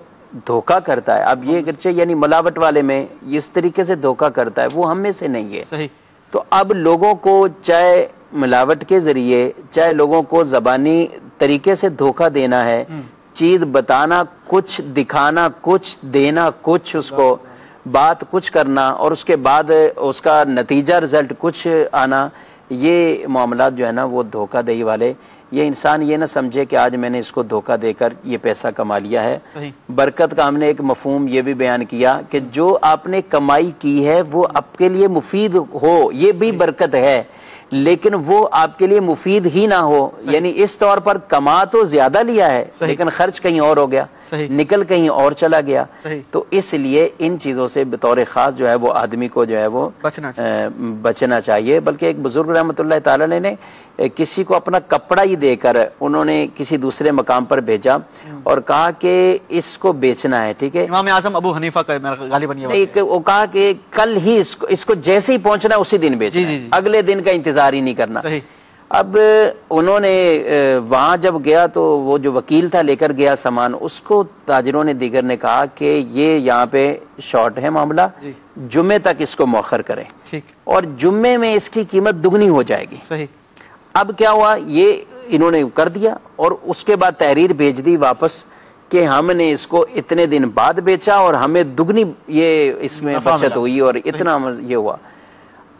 B: دھوکہ کرتا ہے، اب یہ اگرچہ یعنی ملاوٹ والے میں اس طریقے سے دھوکہ کرتا ہے وہ ہم میں سے نہیں ہے.
A: صحیح.
B: تو اب لوگوں کو چاہے ملاوٹ کے ذریعے چاہے لوگوں کو زبانی طریقے سے دھوکہ دینا ہے، چیز بتانا کچھ، دکھانا کچھ، دینا کچھ، اس کو بات کچھ کرنا اور اس کے بعد اس کا نتیجہ رزلٹ کچھ آنا، یہ معاملات جو ہے نا وہ دھوکہ دہی والے. یہ انسان یہ نہ سمجھے کہ آج میں نے اس کو دھوکہ دے کر یہ پیسہ کما لیا ہے. برکت کا ہم نے ایک مفہوم یہ بھی بیان کیا کہ جو آپ نے کمائی کی ہے وہ آپ کے لیے مفید ہو، یہ بھی برکت ہے، لیکن وہ آپ کے لیے مفید ہی نہ ہو. یعنی اس طور پر کما تو زیادہ لیا ہے لیکن خرچ کہیں اور ہو گیا، نکل کہیں اور چلا گیا. تو اس لیے ان چیزوں سے بطور خاص جو ہے وہ آدمی کو جو ہے وہ بچنا چاہیے. بلکہ ایک بزرگ رحمۃ اللہ تعالی نے کسی کو اپنا کپڑا ہی دے کر انہوں نے کسی دوسرے مقام پر بھیجا اور کہا کہ اس کو بیچنا ہے. ٹھیک ہے،
A: امام اعظم ابو حنیفہ کا غالباً
B: وہ کہا کہ کل ہی اس کو جیسے ہی پہنچنا اسی دن بیچنا، اگلے دن کا انتظار ہی نہیں کرنا. اب انہوں نے وہاں جب گیا تو وہ جو وکیل تھا لے کر گیا سامان، اس کو تاجروں نے دیگر نے کہا کہ یہ یہاں پہ شارٹ ہے معاملہ، جمعے تک اس کو مؤخر کریں اور جمعے میں اس کی قیمت دگنی ہو جائے گی. اب کیا ہوا، یہ انہوں نے کر دیا اور اس کے بعد تحریر بھیج دی واپس کہ ہم نے اس کو اتنے دن بعد بیچا اور ہمیں دگنی یہ اس میں بچت ہوئی اور اتنا یہ ہوا.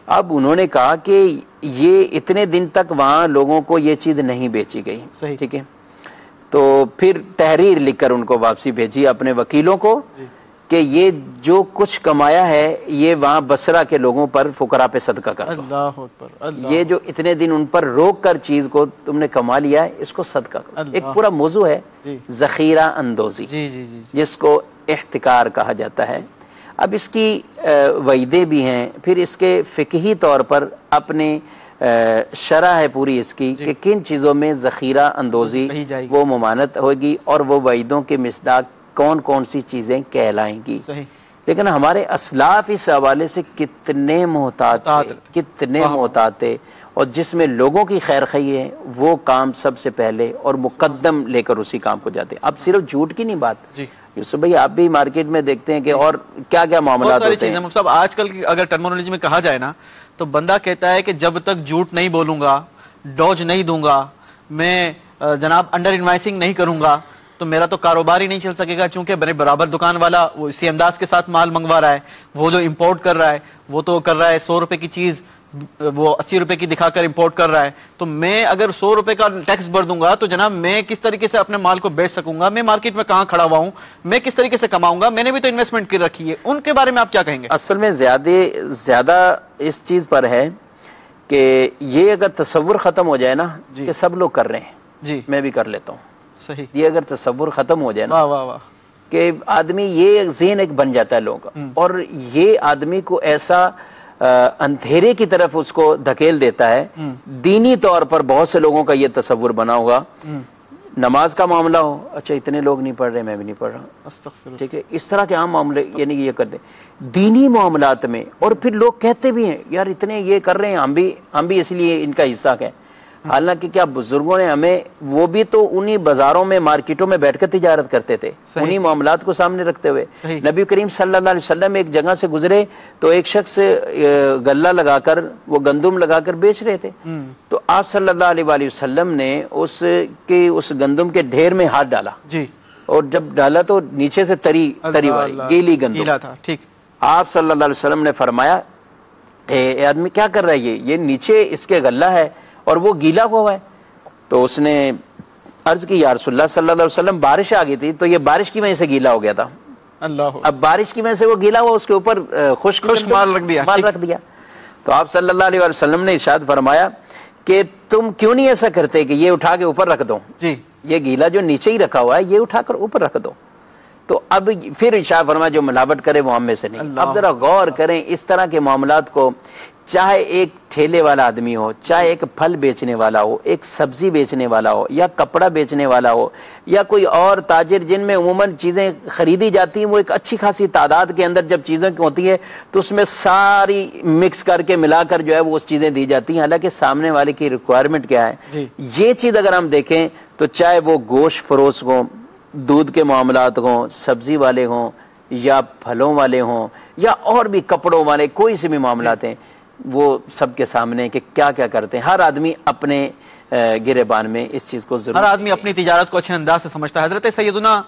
B: اب انہوں نے کہا کہ یہ اتنے دن تک وہاں لوگوں کو یہ چیز نہیں بیچی گئی. ٹھیک ہے، تو پھر تحریر لکھ کر ان کو واپسی بھیجی اپنے وکیلوں کو کہ یہ جو کچھ کمایا ہے یہ وہاں بصرہ کے لوگوں پر فقراء پہ صدقہ کر دو. یہ جو اتنے دن ان پر روک کر چیز کو تم نے کما لیا ہے اس کو صدقہ کرو. ایک پورا موضوع ہے ذخیرہ اندوزی، جس کو احتکار کہا جاتا ہے. اب اس کی وعیدیں بھی ہیں، پھر اس کے فقہی طور پر اپنے شرح ہے پوری اس کی کہ کن چیزوں میں ذخیرہ اندوزی وہ ممانعت ہوگی اور وہ وعیدوں کے مصداق کون کون سی چیزیں کہلائیں گی. لیکن ہمارے اسلاف اس حوالے سے کتنے محتاط تھے اور جس میں لوگوں کی خیر خواہی ہے وہ کام سب سے پہلے اور مقدم لے کر اسی کام کو جاتے. اب صرف جھوٹ کی نہیں بات، یوسف بھائی آپ بھی مارکیٹ میں دیکھتے ہیں کہ اور کیا کیا معاملات ہوتے ہیں.
A: صاحب آج کل کی اگر ٹرمینالوجی میں کہا جائے نا تو بندہ کہتا ہے کہ جب تک جھوٹ نہیں بولوں گا، ڈوج نہیں دوں گا، میں جناب انڈر انوائسنگ نہیں کروں گا تو میرا تو کاروبار ہی نہیں چل سکے گا. چونکہ میرے برابر دکان والا وہ اسی انداز کے ساتھ مال منگوا رہا ہے، وہ جو امپورٹ کر رہا ہے وہ تو کر رہا ہے 100 روپے کی چیز وہ 80 روپے کی دکھا کر امپورٹ کر رہا ہے. تو میں اگر 100 روپے کا ٹیکس بھر دوں گا تو جناب میں کس طریقے سے اپنے مال کو بیچ سکوں گا؟ میں مارکیٹ میں کہاں کھڑا ہوا ہوں، میں کس طریقے سے کماؤں گا؟ میں نے بھی تو انویسٹمنٹ کی رکھی ہے. ان کے بارے میں آپ کیا کہیں گے؟
B: اصل میں زیادہ اس چیز پر ہے کہ یہ اگر تصور ختم ہو جائے نا کہ سب لوگ کر رہے ہیں، میں بھی کر لیتا ہوں.
A: صحیح.
B: یہ اگر تصور ختم ہو جائے نا کہ آدمی یہ ذہن ایک بن جاتا ہے لوگوں کا اور یہ آدمی کو ایسا اندھیرے کی طرف اس کو دھکیل دیتا ہے. دینی طور پر بہت سے لوگوں کا یہ تصور بنا ہوگا، نماز کا معاملہ ہو، اچھا اتنے لوگ نہیں پڑھ رہے میں بھی نہیں پڑھ رہا، ٹھیک ہے، اس طرح کے عام معاملے یعنی یہ کرتے دینی معاملات میں. اور پھر لوگ کہتے بھی ہیں یار اتنے یہ کر رہے ہیں ہم بھی اس لیے ان کا حصہ ہیں. حالانکہ کیا بزرگوں نے ہمیں، وہ بھی تو انہی بازاروں میں مارکیٹوں میں بیٹھ کر تجارت کرتے تھے، انہی معاملات کو سامنے رکھتے ہوئے۔ نبی کریم صلی اللہ علیہ وسلم ایک جگہ سے گزرے تو ایک شخص غلہ لگا کر، وہ گندم لگا کر بیچ رہے تھے، تو آپ صلی اللہ علیہ وآلہ وسلم نے اس گندم کے ڈھیر میں ہاتھ ڈالا، اور جب ڈالا تو نیچے سے تری والی گیلی گندم تھا۔ آپ صلی اللہ علیہ وسلم نے فرمایا اے آدمی کیا کر رہا ہے، یہ نیچے اس کے غلہ ہے اور وہ گیلا ہوا ہے۔ تو اس نے عرض کی یا رسول اللہ صلی اللہ علیہ وسلم بارش آ گئی تھی تو یہ بارش کی وجہ سے گیلا ہو گیا تھا، اب بارش کی وجہ سے وہ گیلا ہوا، اس کے اوپر خشک مال رکھ دیا۔ تو آپ صلی اللہ علیہ وسلم نے ارشاد فرمایا کہ تم کیوں نہیں ایسا کرتے کہ یہ اٹھا کے اوپر رکھ دو، یہ گیلا جو نیچے ہی رکھا ہوا ہے یہ اٹھا کر اوپر رکھ دو۔ تو اب پھر ارشاد فرمایا جو ملاوٹ کرے وہ ہم میں سے نہیں۔ اب ذرا غور کریں اس طرح کے معاملات کو، چاہے ایک ٹھیلے والا آدمی ہو، چاہے ایک پھل بیچنے والا ہو، ایک سبزی بیچنے والا ہو، یا کپڑا بیچنے والا ہو، یا کوئی اور تاجر جن میں عموماً چیزیں خریدی جاتی ہیں، وہ ایک اچھی خاصی تعداد کے اندر جب چیزیں ہوتی ہیں تو اس میں ساری مکس کر کے ملا کر جو ہے وہ اس چیزیں دی جاتی ہیں، حالانکہ سامنے والے کی ریکوائرمنٹ کیا ہے۔ یہ چیز اگر ہم دیکھیں تو چاہے وہ گوشت فروش ہوں، دودھ کے معاملات ہوں، سبزی والے ہوں، یا پھلوں والے ہوں، یا اور بھی کپڑوں والے، کوئی سے بھی معاملات ہیں، وہ سب کے سامنے کہ کیا کیا کرتے ہیں۔ ہر آدمی اپنے گریبان میں اس چیز کو ضرور،
A: ہر آدمی اپنی تجارت کو اچھے انداز سے سمجھتا ہے۔ حضرت سیدنا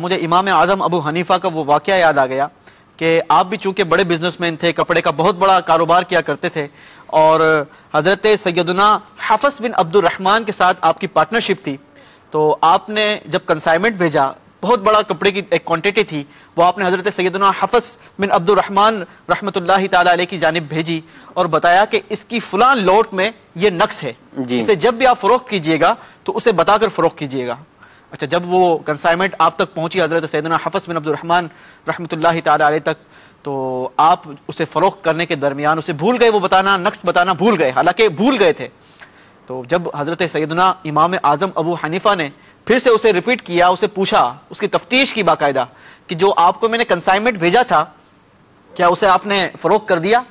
A: مجھے امام اعظم ابو حنیفہ کا وہ واقعہ یاد آ گیا کہ آپ بھی چونکہ بڑے بزنس مین تھے، کپڑے کا بہت بڑا کاروبار کیا کرتے تھے، اور حضرت سیدنا حفص بن عبد الرحمن کے ساتھ آپ کی پارٹنرشپ تھی، تو آپ نے جب کنسائنمنٹ بھیجا، بہت بڑا کپڑے کی ایک کوانٹٹی تھی، وہ آپ نے حضرت سیدنا حفص بن عبد الرحمن رحمۃ اللہ تعالی علیہ کی جانب بھیجی اور بتایا کہ اس کی فلاں لوٹ میں یہ نقص ہے، اسے جب بھی آپ فروخت کیجئے گا تو اسے بتا کر فروخت کیجئے گا۔ اچھا، جب وہ کنسائنمنٹ آپ تک پہنچی حضرت سیدنا حفص بن عبد الرحمن رحمۃ اللہ تعالی علیہ تک، تو آپ اسے فروخت کرنے کے درمیان اسے بھول گئے، وہ بتانا، نقص بتانا بھول گئے، حالانکہ بھول گئے تھے۔ تو جب حضرت سیدنا امام اعظم ابو حنیفہ نے پھر سے اسے ریپیٹ کیا، اسے پوچھا، اس کی تفتیش کی باقاعدہ کہ جو آپ کو میں نے کنسائنمنٹ بھیجا تھا کیا اسے آپ نے فروخت کر دیا؟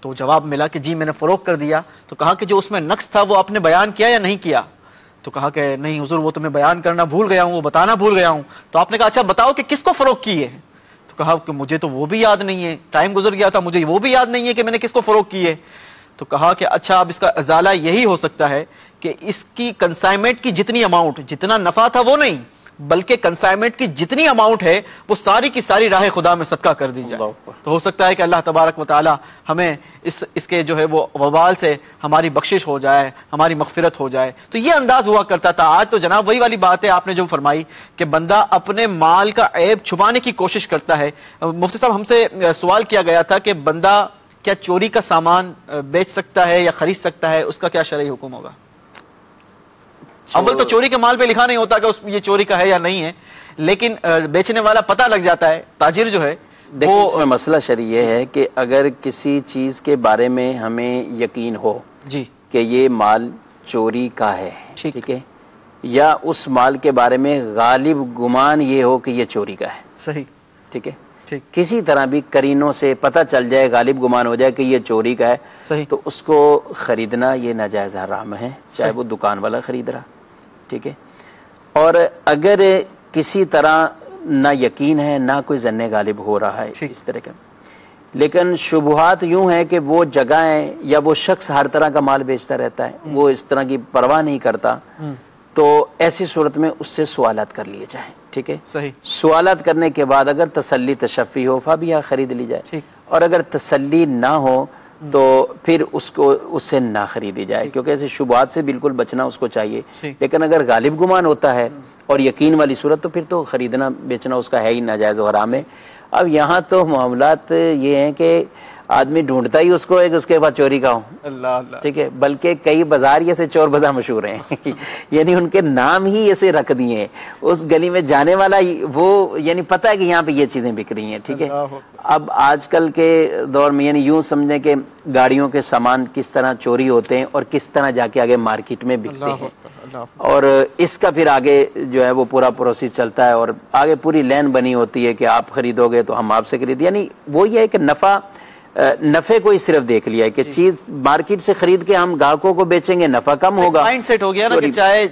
A: تو جواب ملا کہ جی میں نے فروخت کر دیا۔ تو کہا کہ جو اس میں نقص تھا وہ آپ نے بیان کیا یا نہیں کیا؟ تو کہا کہ نہیں حضور وہ تو میں بیان کرنا بھول گیا ہوں، وہ بتانا بھول گیا ہوں۔ تو آپ نے کہا اچھا بتاؤ کہ کس کو فروخت کی ہے؟ تو کہا کہ مجھے تو وہ بھی یاد نہیں ہے، ٹائم گزر گیا تھا، مجھے وہ بھی یاد نہیں ہے کہ میں نے کس کو فروخت کی ہے۔ تو کہا کہ اچھا اب اس کا ازالہ یہی ہو سکتا ہے کہ اس کی کنسائنمنٹ کی جتنی اماؤنٹ، جتنا نفع تھا وہ نہیں بلکہ کنسائنمنٹ کی جتنی اماؤنٹ ہے وہ ساری کی ساری راہ خدا میں صدقہ کر دی جائے۔ تو ہو سکتا ہے کہ اللہ تبارک و تعالی ہمیں اس کے جو ہے وہ وبال سے ہماری بخشش ہو جائے، ہماری مغفرت ہو جائے۔ تو یہ انداز ہوا کرتا تھا۔ آج تو جناب وہی والی بات ہے آپ نے جو فرمائی کہ بندہ اپنے مال کا عیب چھپانے کی کوشش کرتا ہے۔ مفتی صاحب ہم سے سوال کیا گیا تھا کہ بندہ کیا چوری کا سامان بیچ سکتا ہے یا خرید سکتا ہے، اس کا کیا شرعی حکم ہوگا؟ اول تو چوری کے مال پہ لکھا نہیں ہوتا کہ یہ چوری کا ہے یا نہیں ہے، لیکن بیچنے والا پتہ لگ جاتا ہے، تاجر جو ہے۔
B: دیکھیں اس میں مسئلہ شرعی یہ ہے کہ اگر کسی چیز کے بارے میں ہمیں یقین ہو
A: جی
B: کہ یہ مال چوری کا ہے، ٹھیک ہے، یا اس مال کے بارے میں غالب گمان یہ ہو کہ یہ چوری کا ہے،
A: صحیح،
B: ٹھیک ہے، کسی طرح بھی قرینوں سے پتہ چل جائے، غالب گمان ہو جائے کہ یہ چوری کا ہے،
A: صحیح،
B: تو اس کو خریدنا یہ ناجائز حرام ہے، چاہے وہ دکان والا خرید رہا، ٹھیک ہے۔ اور اگر کسی طرح نہ یقین ہے نہ کوئی ظن غالب ہو رہا ہے اس طرح کا، لیکن شبہات یوں ہیں کہ وہ جگہیں یا وہ شخص ہر طرح کا مال بیچتا رہتا ہے، وہ اس طرح کی پرواہ نہیں کرتا، تو ایسی صورت میں اس سے سوالات کر لیے جائیں، ٹھیک ہے،
A: صحیح،
B: سوالات کرنے کے بعد اگر تسلی تشفی ہو فابیہ خرید لی جائے، اور اگر تسلی نہ ہو تو پھر اس سے نہ خریدی جائے، کیونکہ ایسے شبہات سے بالکل بچنا اس کو چاہیے۔ لیکن اگر غالب گمان ہوتا ہے اور یقین والی صورت تو پھر تو خریدنا بیچنا اس کا ہے ہی ناجائز و حرام ہے۔ اب یہاں تو معاملات یہ ہیں کہ آدمی ڈھونڈتا ہی اس کو ہے کہ اس کے بعد چوری کا ہو، ٹھیک ہے، بلکہ کئی بازار ایسے چور بازار مشہور ہیں یعنی ان کے نام ہی ایسے رکھ دیے ہیں، اس گلی میں جانے والا وہ یعنی پتہ ہے کہ یہاں پہ یہ چیزیں بک رہی ہیں، ٹھیک ہے۔ اب آج کل کے دور میں یعنی یوں سمجھیں کہ گاڑیوں کے سامان کس طرح چوری ہوتے ہیں اور کس طرح جا کے آگے مارکیٹ میں بکتے ہیں، اور اس کا پھر آگے جو ہے وہ پورا پروسیس چلتا ہے اور آگے پوری لین بنی ہوتی ہے کہ آپ خریدو گے تو ہم آپ سے خرید، یعنی وہ یہ ہے کہ نفع نفع کو ہی صرف دیکھ لیا ہے کہ چیز مارکیٹ سے خرید کے ہم گاہکوں کو بیچیں گے، نفع کم ہوگا.
A: مائنڈ سیٹ ہو گیا نا کہ چاہے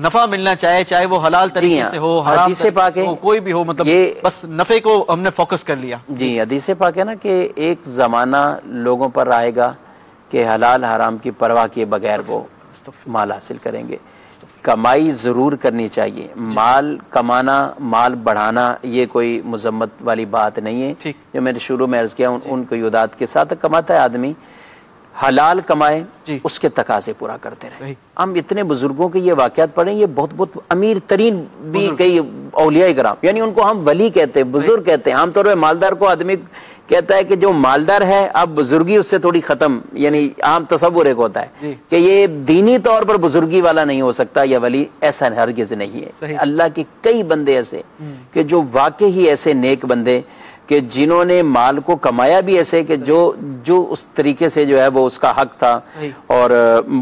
A: نفع ملنا چاہے وہ حلال طریقے سے ہو، حرام
B: حدیث پاک ہے،
A: کوئی بھی ہو، مطلب بس نفع کو ہم نے فوکس کر لیا.
B: جی حدیث پاک ہے نا کہ ایک زمانہ لوگوں پر آئے گا کہ حلال حرام کی پرواہ کیے بغیر وہ مال حاصل کریں گے. کمائی ضرور کرنی چاہیے، مال کمانا، مال بڑھانا یہ کوئی مذمت والی بات نہیں ہے. جو میں نے شروع میں عرض کیا ان کو یودات کے ساتھ کماتا ہے آدمی، حلال کمائے اس کے تقاضے پورا کرتے رہے. ہم اتنے بزرگوں کے یہ واقعات پڑھیں، یہ بہت بہت امیر ترین بھی کئی اولیاء کرام، یعنی ان کو ہم ولی کہتے ہیں، بزرگ کہتے ہیں. عام طور پہ مالدار کو آدمی کہتا ہے کہ جو مالدار ہے اب بزرگی اس سے تھوڑی ختم، یعنی عام تصور ایک ہوتا ہے کہ یہ دینی طور پر بزرگی والا نہیں ہو سکتا یا ولی، ایسا ہرگز نہیں ہے. اللہ کے کئی بندے ایسے کہ جو واقعی ہی ایسے نیک بندے کہ جنہوں نے مال کو کمایا بھی ایسے کہ جو اس طریقے سے جو ہے وہ اس کا حق تھا. اور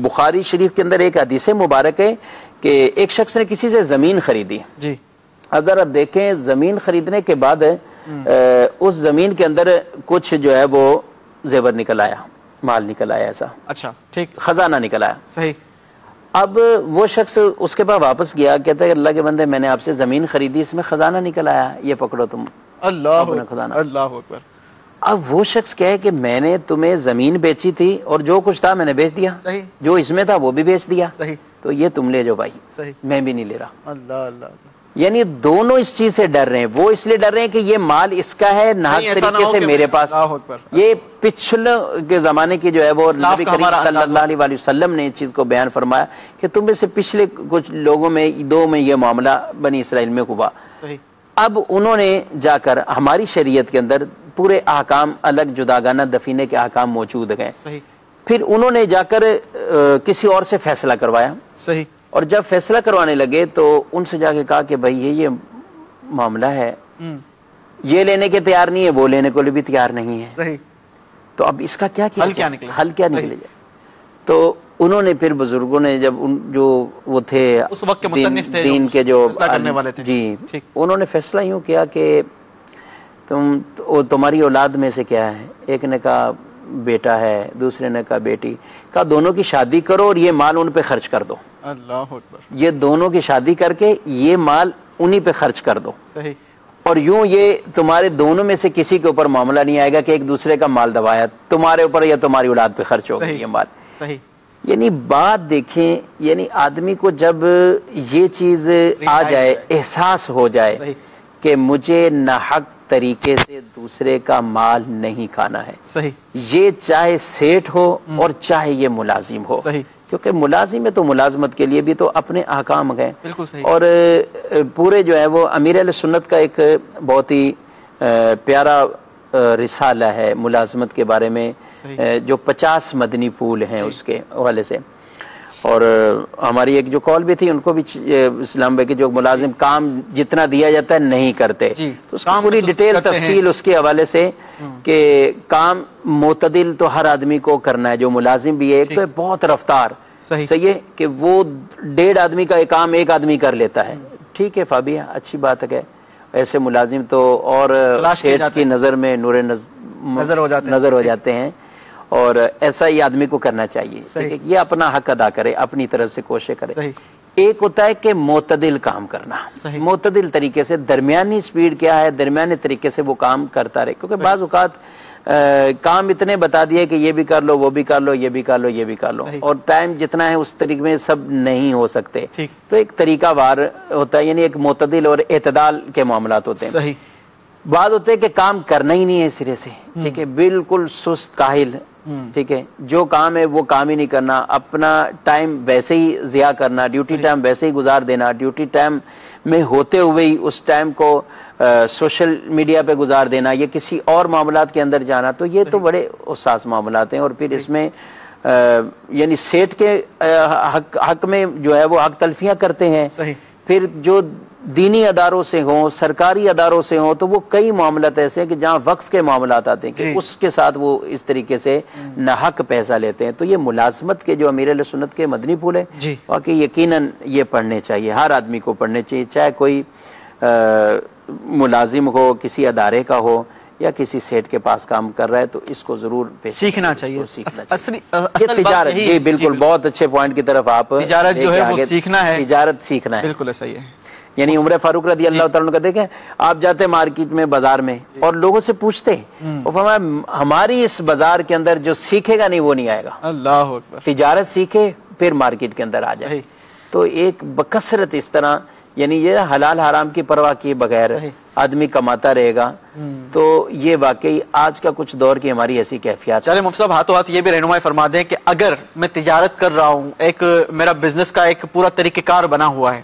B: بخاری شریف کے اندر ایک حدیث مبارک ہے کہ ایک شخص نے کسی سے زمین خریدی. اگر آپ دیکھیں زمین خریدنے کے بعد اس زمین کے اندر کچھ جو ہے وہ زیور نکل آیا، مال نکل آیا، ایسا
A: اچھا ٹھیک
B: خزانہ نکل آیا.
A: صحیح.
B: اب وہ شخص اس کے پاس واپس گیا، کہتا ہے اللہ کے بندے میں نے آپ سے زمین خریدی، اس میں خزانہ نکل آیا، یہ پکڑو تم
A: اللہ
B: خزانہ.
A: اللہ اکبر.
B: اب وہ شخص کہے کہ میں نے تمہیں زمین بیچی تھی اور جو کچھ تھا میں نے بیچ دیا،
A: صحیح.
B: جو اس میں تھا وہ بھی بیچ دیا،
A: صحیح.
B: تو یہ تم لے جو بھائی،
A: صحیح.
B: میں بھی نہیں لے رہا.
A: اللہ اللہ.
B: یعنی دونوں اس چیز سے ڈر رہے ہیں. وہ اس لیے ڈر رہے ہیں کہ یہ مال اس کا ہے ناحق طریقے سے میرے پاس. یہ پچھلے کے زمانے کی جو ہے وہ نبی کریم صلی اللہ علیہ وسلم نے اس چیز کو بیان فرمایا کہ تم میں سے پچھلے کچھ لوگوں میں دو میں یہ معاملہ بنی اسرائیل میں ہوا. اب انہوں نے جا کر ہماری شریعت کے اندر پورے احکام الگ جداگانہ دفینے کے احکام موجود ہیں. پھر انہوں نے جا کر کسی اور سے فیصلہ کروایا.
A: صحیح.
B: اور جب فیصلہ کروانے لگے تو ان سے جا کے کہا کہ بھائی یہ معاملہ ہے، یہ لینے کے تیار نہیں ہے، وہ لینے کو بھی تیار نہیں ہے.
A: صحیح.
B: تو اب اس کا کیا
A: حل کیا نکلے؟
B: حل کیا نکلے جائے؟ تو انہوں نے پھر بزرگوں نے جب جو وہ تھے
A: اس وقت کے مصنف تھے
B: دین کے جو
A: کرنے والے تھے،
B: جی انہوں نے فیصلہ یوں کیا کہ تمہاری اولاد میں سے کیا ہے؟ ایک نے کہا بیٹا ہے، دوسرے نے کہا بیٹی. کہا دونوں کی شادی کرو اور یہ مال ان پہ خرچ کر دو.
A: اللہ اکبر.
B: یہ دونوں کی شادی کر کے یہ مال انہی پہ خرچ کر دو.
A: صحیح.
B: اور یوں یہ تمہارے دونوں میں سے کسی کے اوپر معاملہ نہیں آئے گا کہ ایک دوسرے کا مال دبایا، تمہارے اوپر یا تمہاری اولاد پہ خرچ ہوگا یہ مال.
A: صحیح.
B: یعنی بات دیکھیں، یعنی آدمی کو جب یہ چیز آ جائے، احساس ہو جائے کہ مجھے ناحق طریقے سے دوسرے کا مال نہیں کھانا ہے.
A: صحیح. یہ
B: چاہے سیٹ ہو اور چاہے یہ ملازم ہو.
A: صحیح.
B: کیونکہ ملازم ہے تو ملازمت کے لیے بھی تو اپنے احکام ہیں.
A: بالکل صحیح.
B: اور پورے جو ہے وہ امیر اہل سنت کا ایک بہت ہی پیارا رسالہ ہے ملازمت کے بارے میں، جو 50 مدنی پھول ہیں اس کے حوالے سے. اور ہماری ایک جو کال بھی تھی ان کو بھی اسلام بھائی کے جو ملازم کام جتنا دیا جاتا ہے نہیں کرتے، تو اس کی پوری ڈیٹیل تفصیل اس کے حوالے سے کہ کام معتدل تو ہر آدمی کو کرنا ہے. جو ملازم بھی ہے ایک تو بہت رفتار صحیح ہے کہ وہ 1.5 آدمی کا کام ایک آدمی کر لیتا ہے. ٹھیک ہے فابیا، اچھی بات ہے. ایسے ملازم تو اور شیخ کی نظر میں نور نظر ہو جاتے ہیں، اور ایسا ہی آدمی کو کرنا چاہیے. یہ اپنا حق ادا کرے، اپنی طرف سے کوشش کرے. ایک ہوتا ہے کہ معتدل کام کرنا، معتدل طریقے سے، درمیانی سپیڈ کیا ہے، درمیانے طریقے سے وہ کام کرتا رہے. کیونکہ بعض اوقات کام اتنے بتا دیے کہ یہ بھی کر لو، وہ بھی کر لو، یہ بھی کر لو، یہ بھی کر لو، اور ٹائم جتنا ہے اس طریقے میں سب نہیں ہو سکتے. تو ایک طریقہ وار ہوتا ہے، یعنی ایک معتدل اور اعتدال کے معاملات ہوتے ہیں. بعض ہوتے ہیں کہ کام کرنا ہی نہیں ہے سرے سے، ٹھیک ہے، بالکل سست کاہل، ٹھیک ہے، جو کام ہے وہ کام ہی نہیں کرنا، اپنا ٹائم ویسے ہی ضیاع کرنا، ڈیوٹی ٹائم ویسے ہی گزار دینا، ڈیوٹی ٹائم میں ہوتے ہوئے ہی اس ٹائم کو سوشل میڈیا پہ گزار دینا یا کسی اور معاملات کے اندر جانا. تو یہ تو بڑے حساس معاملات ہیں. اور پھر اس میں یعنی سیٹ کے حق میں جو ہے وہ حق تلفیاں کرتے ہیں. پھر جو دینی اداروں سے ہوں، سرکاری اداروں سے ہوں، تو وہ کئی معاملات ایسے ہیں کہ جہاں وقف کے معاملات آتے ہیں کہ اس کے ساتھ وہ اس طریقے سے ناحق پیسہ لیتے ہیں. تو یہ ملازمت کے جو امیر اہل سنت کے مدنی پھول ہیں، واقعی یقیناً یہ پڑھنے چاہیے، ہر آدمی کو پڑھنے چاہیے، چاہے کوئی ملازم ہو، کسی ادارے کا ہو یا کسی سیٹ کے پاس کام کر رہا ہے تو اس کو ضرور
A: سیکھنا چاہیے.
B: یہ تجارت، جی بالکل بہت اچھے پوائنٹ کی طرف آپ،
A: تجارت جو ہے وہ سیکھنا ہے،
B: تجارت سیکھنا ہے.
A: بالکل صحیح ہے.
B: یعنی عمر فاروق رضی اللہ تعالیٰ کا دیکھیں، آپ جاتے مارکیٹ میں بازار میں اور لوگوں سے پوچھتے وہ فرمایا ہماری اس بازار کے اندر جو سیکھے گا نہیں وہ نہیں آئے گا.
A: اللہ اکبر.
B: تجارت سیکھے پھر مارکیٹ کے اندر آ جائے. تو ایک بکثرت اس طرح، یعنی یہ حلال حرام کی پرواہ کیے بغیر آدمی کماتا رہے گا. تو یہ واقعی آج کا کچھ دور کی ہماری ایسی کیفیات.
A: چلے مفتی صاحب ہاتھوں ہاتھ یہ بھی رہنمائی فرما دیں کہ اگر میں تجارت کر رہا ہوں، ایک میرا بزنس کا ایک پورا طریقہ کار بنا ہوا ہے،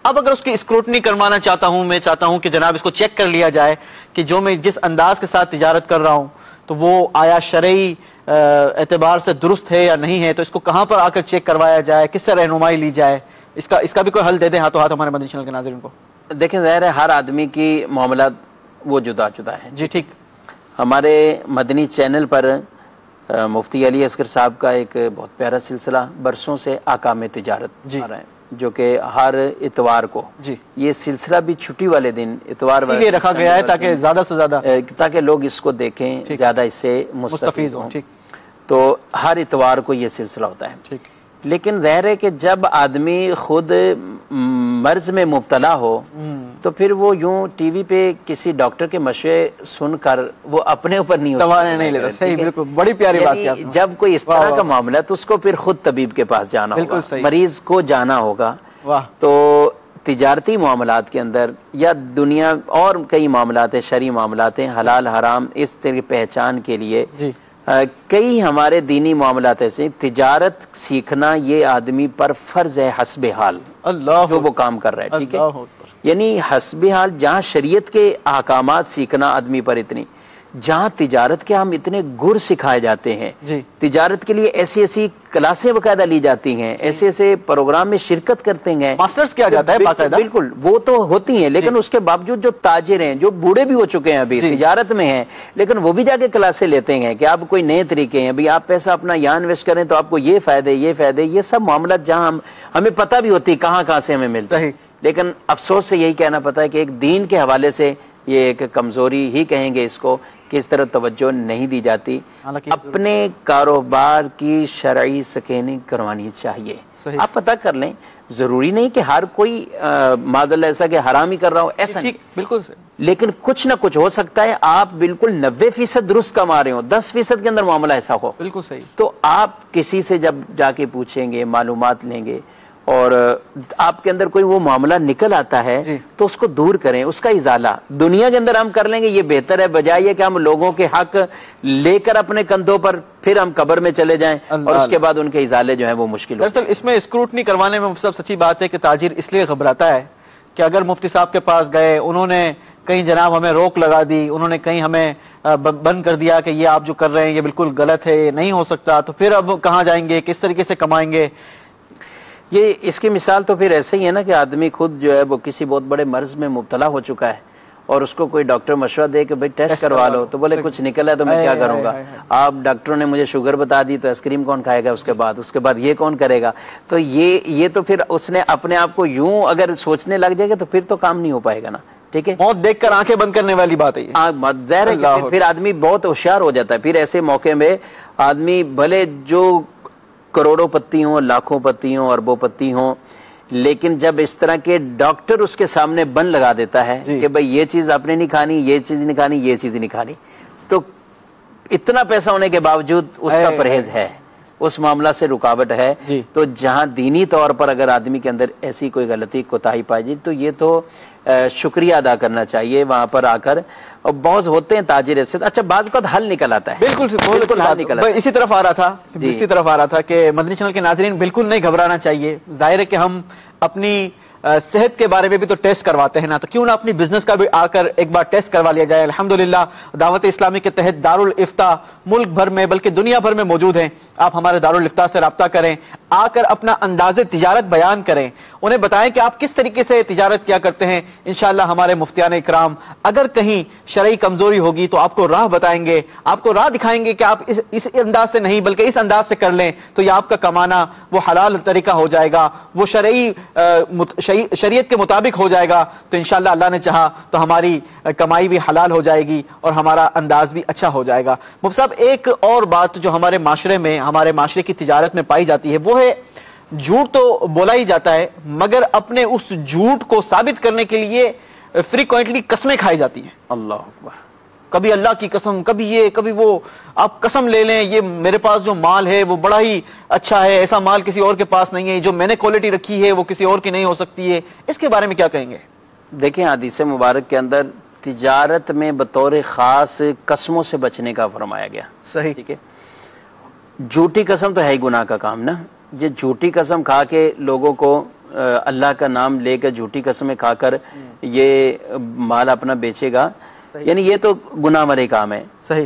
A: اب اگر اس کی اسکروٹنی کروانا چاہتا ہوں، میں چاہتا ہوں کہ جناب اس کو چیک کر لیا جائے کہ جو میں جس انداز کے ساتھ تجارت کر رہا ہوں تو وہ آیا شرعی اعتبار سے درست ہے یا نہیں ہے، تو اس کو کہاں پر آ کر چیک کروایا جائے، کس سے رہنمائی لی جائے، اس کا بھی کوئی حل دے دیں ہاتھوں ہاتھ ہمارے مدنی چینل کے ناظرین کو.
B: دیکھیں ظاہر ہے ہر آدمی کی معاملات وہ جدا جدا ہیں.
A: جی ٹھیک.
B: ہمارے مدنی چینل پر مفتی علی اصغر صاحب کا ایک بہت پیارا سلسلہ برسوں سے آکام تجارت آ رہا ہے، جو کہ ہر اتوار کو،
A: جی
B: یہ سلسلہ بھی چھٹی والے دن اتوار
A: والے رکھا گیا ہے تاکہ زیادہ سے زیادہ
B: تاکہ لوگ اس کو دیکھیں، زیادہ اس سے مستفید ہوں. تو ہر اتوار کو یہ سلسلہ ہوتا ہے.
A: ٹھیک.
B: لیکن ظاہر ہے کہ جب آدمی خود مرض میں مبتلا ہو تو پھر وہ یوں ٹی وی پہ کسی ڈاکٹر کے مشورے سن کر وہ اپنے اوپر نہیں
A: لیتا. صحیح، بالکل بڑی پیاری بات ہے.
B: جب کوئی اس طرح کا معاملہ ہے تو اس کو پھر خود طبیب کے پاس جانا ہوگا، مریض کو جانا ہوگا. تو تجارتی معاملات کے اندر یا دنیا اور کئی معاملات ہیں، شرعی معاملات ہیں، حلال حرام، اس طرح کی پہچان کے لیے کئی ہمارے دینی معاملات ایسے. تجارت سیکھنا یہ آدمی پر فرض ہے حسب حال، جو وہ کام کر رہا ہے. ٹھیک ہے، یعنی حسب حال جہاں شریعت کے احکامات سیکھنا آدمی پر اتنی، جہاں تجارت کے ہم اتنے گر سکھائے جاتے ہیں، تجارت کے لیے ایسی ایسی کلاسیں باقاعدہ لی جاتی ہیں، ایسے ایسے پروگرام میں شرکت کرتے ہیں،
A: ماسٹرز کیا جاتا ہے باقاعدہ.
B: بالکل وہ تو ہوتی ہیں، لیکن اس کے باوجود جو تاجر ہیں، جو بوڑھے بھی ہو چکے ہیں ابھی تجارت میں ہیں، لیکن وہ بھی جا کے کلاسیں لیتے ہیں کہ آپ کوئی نئے طریقے ہیں، بھئی آپ پیسہ اپنا یہاں انویسٹ کریں تو آپ کو یہ فائدے، یہ سب معاملات جہاں ہمیں پتہ بھی ہوتی کہاں سے ہمیں ملتا ہے. لیکن افسوس سے یہی کہنا پتا ہے کہ ایک دین کے حوالے سے یہ ایک کمزوری ہی کہیں گے اس کو کہ اس طرح توجہ نہیں دی جاتی. اپنے کاروبار کی شرعی سکیننگ کروانی چاہیے. آپ پتہ کر لیں، ضروری نہیں کہ ہر کوئی معذاللہ ایسا کہ حرام ہی کر رہا ہو، ایسا نہیں.
A: بالکل.
B: لیکن کچھ نہ کچھ ہو سکتا ہے آپ بالکل 90% درست کما رہے ہو، 10% کے اندر معاملہ ایسا ہو.
A: بالکل صحیح.
B: تو آپ کسی سے جب جا کے پوچھیں گے، معلومات لیں گے اور آپ کے اندر کوئی وہ معاملہ نکل آتا ہے تو اس کو دور کریں، اس کا ازالہ دنیا کے اندر ہم کر لیں گے، یہ بہتر ہے بجائے کہ ہم لوگوں کے حق لے کر اپنے کندھوں پر پھر ہم قبر میں چلے جائیں اور اس کے بعد ان کے ازالے جو ہیں وہ مشکل ہو.
A: دراصل اس میں اسکروٹنی کروانے میں سب سچی بات ہے کہ تاجر اس لیے گھبراتا ہے کہ اگر مفتی صاحب کے پاس گئے، انہوں نے کہیں جناب ہمیں روک لگا دی، انہوں نے کہیں ہمیں بند کر دیا کہ یہ آپ جو کر رہے ہیں یہ بالکل غلط ہے، یہ نہیں ہو سکتا، تو پھر اب کہاں جائیں گے، کس طریقے سے کمائیں گے.
B: یہ اس کی مثال تو پھر ایسے ہی ہے نا کہ آدمی خود جو ہے وہ کسی بہت بڑے مرض میں مبتلا ہو چکا ہے اور اس کو کوئی ڈاکٹر مشورہ دے کہ بھئی ٹیسٹ کروا لو، تو بولے کچھ نکل ہے تو میں کیا کروں گا. آپ ڈاکٹروں نے مجھے شوگر بتا دی تو آئس کریم کون کھائے گا اس کے بعد یہ کون کرے گا. تو یہ تو پھر اس نے اپنے آپ کو یوں اگر سوچنے لگ جائے گا تو پھر تو کام نہیں ہو پائے گا نا. ٹھیک ہے،
A: موت دیکھ کر آنکھیں بند کرنے والی بات ہے.
B: ظاہر ہے کہ پھر آدمی بہت ہوشیار ہو جاتا ہے. پھر ایسے موقع میں آدمی بھلے جو کروڑوں پتی ہوں، لاکھوں پتی ہوں، اربوں پتی ہوں، لیکن جب اس طرح کے ڈاکٹر اس کے سامنے بند لگا دیتا ہے کہ بھئی یہ چیز آپ نے نہیں کھانی، یہ چیز نہیں کھانی، یہ چیز نہیں کھانی، تو اتنا پیسہ ہونے کے باوجود اس کا پرہیز ہے، اس معاملہ سے رکاوٹ ہے. تو جہاں دینی طور پر اگر آدمی کے اندر ایسی کوئی غلطی کوتاہی پائی جائے تو یہ تو شکریہ ادا کرنا چاہیے وہاں پر آ کر. اور بہت ہوتے ہیں تاجر ایسے، اچھا بعض اوقات حل نکل آتا ہے. بالکل
A: حل نکل آتا ہے. اسی طرف آ رہا تھا کہ مدنی چینل کے ناظرین بالکل نہیں گھبرانا چاہیے. ظاہر ہے کہ ہم اپنی صحت کے بارے میں بھی تو ٹیسٹ کرواتے ہیں نا، تو کیوں نہ اپنی بزنس کا بھی آ کر ایک بار ٹیسٹ کروا لیا جائے. الحمدللہ دعوت اسلامی کے تحت دارالافتاء ملک بھر میں بلکہ دنیا بھر میں موجود ہیں. آپ ہمارے دارالافتاء سے رابطہ کریں، آ کر اپنا انداز تجارت بیان کریں، انہیں بتائیں کہ آپ کس طریقے سے تجارت کیا کرتے ہیں. انشاءاللہ ہمارے مفتیان اکرام اگر کہیں شرعی کمزوری ہوگی تو آپ کو راہ بتائیں گے، آپ کو راہ دکھائیں گے کہ آپ اس انداز سے نہیں بلکہ اس انداز سے کر لیں تو یہ آپ کا کمانا وہ حلال طریقہ ہو جائے گا، وہ شرعی شریعت کے مطابق ہو جائے گا تو انشاءاللہ اللہ نے چاہا تو ہماری کمائی بھی حلال ہو جائے گی اور ہمارا انداز بھی اچھا ہو جائے گا۔ مفتی صاحب، ایک اور بات جو ہمارے معاشرے میں، ہمارے معاشرے کی تجارت میں پائی جاتی ہے وہ ہے جھوٹ تو بولا ہی جاتا ہے، مگر اپنے اس جھوٹ کو ثابت کرنے کے لیے فریکوینٹلی قسمیں کھائی جاتی ہیں۔
B: اللہ اکبر۔
A: کبھی اللہ کی قسم، کبھی یہ کبھی وہ، آپ قسم لے لیں یہ میرے پاس جو مال ہے وہ بڑا ہی اچھا ہے، ایسا مال کسی اور کے پاس نہیں ہے، جو میں نے کوالٹی رکھی ہے وہ کسی اور کی نہیں ہو سکتی ہے۔ اس کے بارے میں کیا کہیں گے؟
B: دیکھیں، حدیث مبارک کے اندر تجارت میں بطور خاص قسموں سے بچنے کا فرمایا گیا۔
A: صحیح،
B: ٹھیک ہے، جھوٹی قسم تو ہے ہی گناہ کا کام نا۔ یہ جھوٹی قسم کھا کے لوگوں کو اللہ کا نام لے کر جھوٹی قسمیں کھا کر یہ مال اپنا بیچے گا، یعنی یہ تو گناہ والے کام ہے۔
A: صحیح،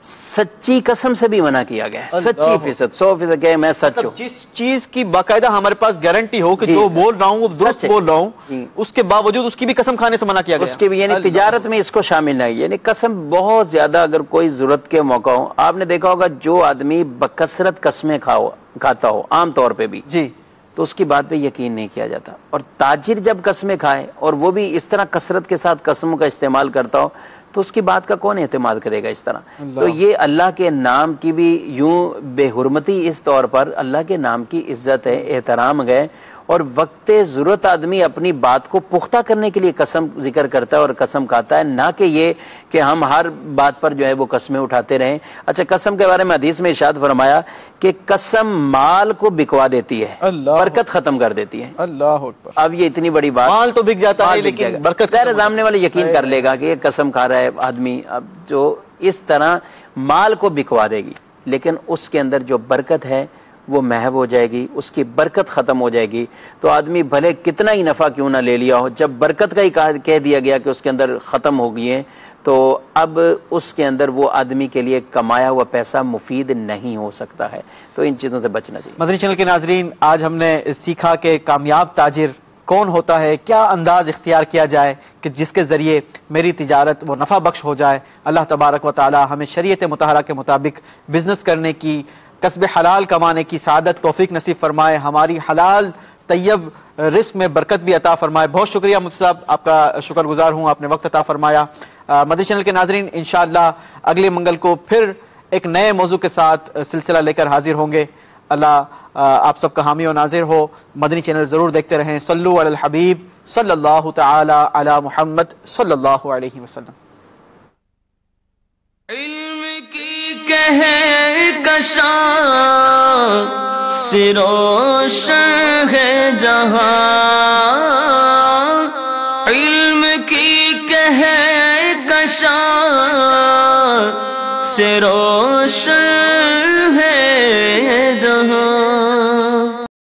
B: سچی قسم سے بھی منع کیا گیا ہے، سچی فیصد 100% کہ میں سچ ہوں۔
A: جس چیز کی باقاعدہ ہمارے پاس گارنٹی ہو کہ
B: جی،
A: جو بول رہا ہوں وہ درست
B: سچ ہے۔
A: بول رہا ہوں،
B: جی،
A: اس کے باوجود اس کی بھی قسم کھانے سے منع کیا گیا۔
B: اس کے بھی یعنی تجارت میں اس کو شامل نہیں، یعنی قسم بہت زیادہ اگر کوئی ضرورت کے موقع ہو۔ آپ نے دیکھا ہوگا جو آدمی بکثرت قسمیں کھاتا ہو عام طور پہ بھی،
A: جی،
B: تو اس کی بات پہ یقین نہیں کیا جاتا، اور تاجر جب قسمیں کھائے اور وہ بھی اس طرح کثرت کے ساتھ قسموں کا استعمال کرتا ہو تو اس کی بات کا کون اعتماد کرے گا اس طرح؟ تو یہ اللہ کے نام کی بھی یوں بے حرمتی اس طور پر اللہ کے نام کی عزت ہے، احترام ہے، اور وقت ضرورت آدمی اپنی بات کو پختہ کرنے کے لیے قسم ذکر کرتا ہے اور قسم کھاتا ہے، نہ کہ یہ کہ ہم ہر بات پر جو ہے وہ قسمیں اٹھاتے رہیں۔ اچھا، قسم کے بارے میں حدیث میں ارشاد فرمایا کہ قسم مال کو بکوا دیتی ہے، برکت ختم کر دیتی ہے۔
A: اللہ اکبر۔
B: اب یہ اتنی بڑی بات،
A: مال تو بک جاتا ہے
B: مال بک
A: لیکن
B: جائے گا۔
A: برکت
B: غیر سامنے والے یقین کر لے گا کہ یہ قسم کھا رہا ہے آدمی، اب جو اس طرح مال کو بکوا دے گی، لیکن اس کے اندر جو برکت ہے وہ محو ہو جائے گی، اس کی برکت ختم ہو جائے گی۔ تو آدمی بھلے کتنا ہی نفع کیوں نہ لے لیا ہو، جب برکت کا ہی کہہ دیا گیا کہ اس کے اندر ختم ہو گئی ہے، تو اب اس کے اندر وہ آدمی کے لیے کمایا ہوا پیسہ مفید نہیں ہو سکتا ہے۔ تو ان چیزوں سے بچنا چاہیے۔
A: مدنی چینل کے ناظرین، آج ہم نے سیکھا کہ کامیاب تاجر کون ہوتا ہے، کیا انداز اختیار کیا جائے کہ جس کے ذریعے میری تجارت وہ نفع بخش ہو جائے۔ اللہ تبارک و تعالی ہمیں شریعت مطہرہ کے مطابق بزنس کرنے کی، کسب حلال کمانے کی سعادت توفیق نصیب فرمائے، ہماری حلال طیب رزق میں برکت بھی عطا فرمائے۔ بہت شکریہ مفتی صاحب، آپ کا شکر گزار ہوں، آپ نے وقت عطا فرمایا۔ مدنی چینل کے ناظرین، انشاءاللہ اگلے منگل کو پھر ایک نئے موضوع کے ساتھ سلسلہ لے کر حاضر ہوں گے۔ اللہ آپ سب کا حامی و ناظر ہو۔ مدنی چینل ضرور دیکھتے رہیں۔ صلو علی الحبیب صلی اللہ تعالی علی محمد صلی اللہ علیہ وسلم۔
G: علم کی کہکشاں سے روشن ہے جہاں، علم کی کہکشاں سے روشن ہے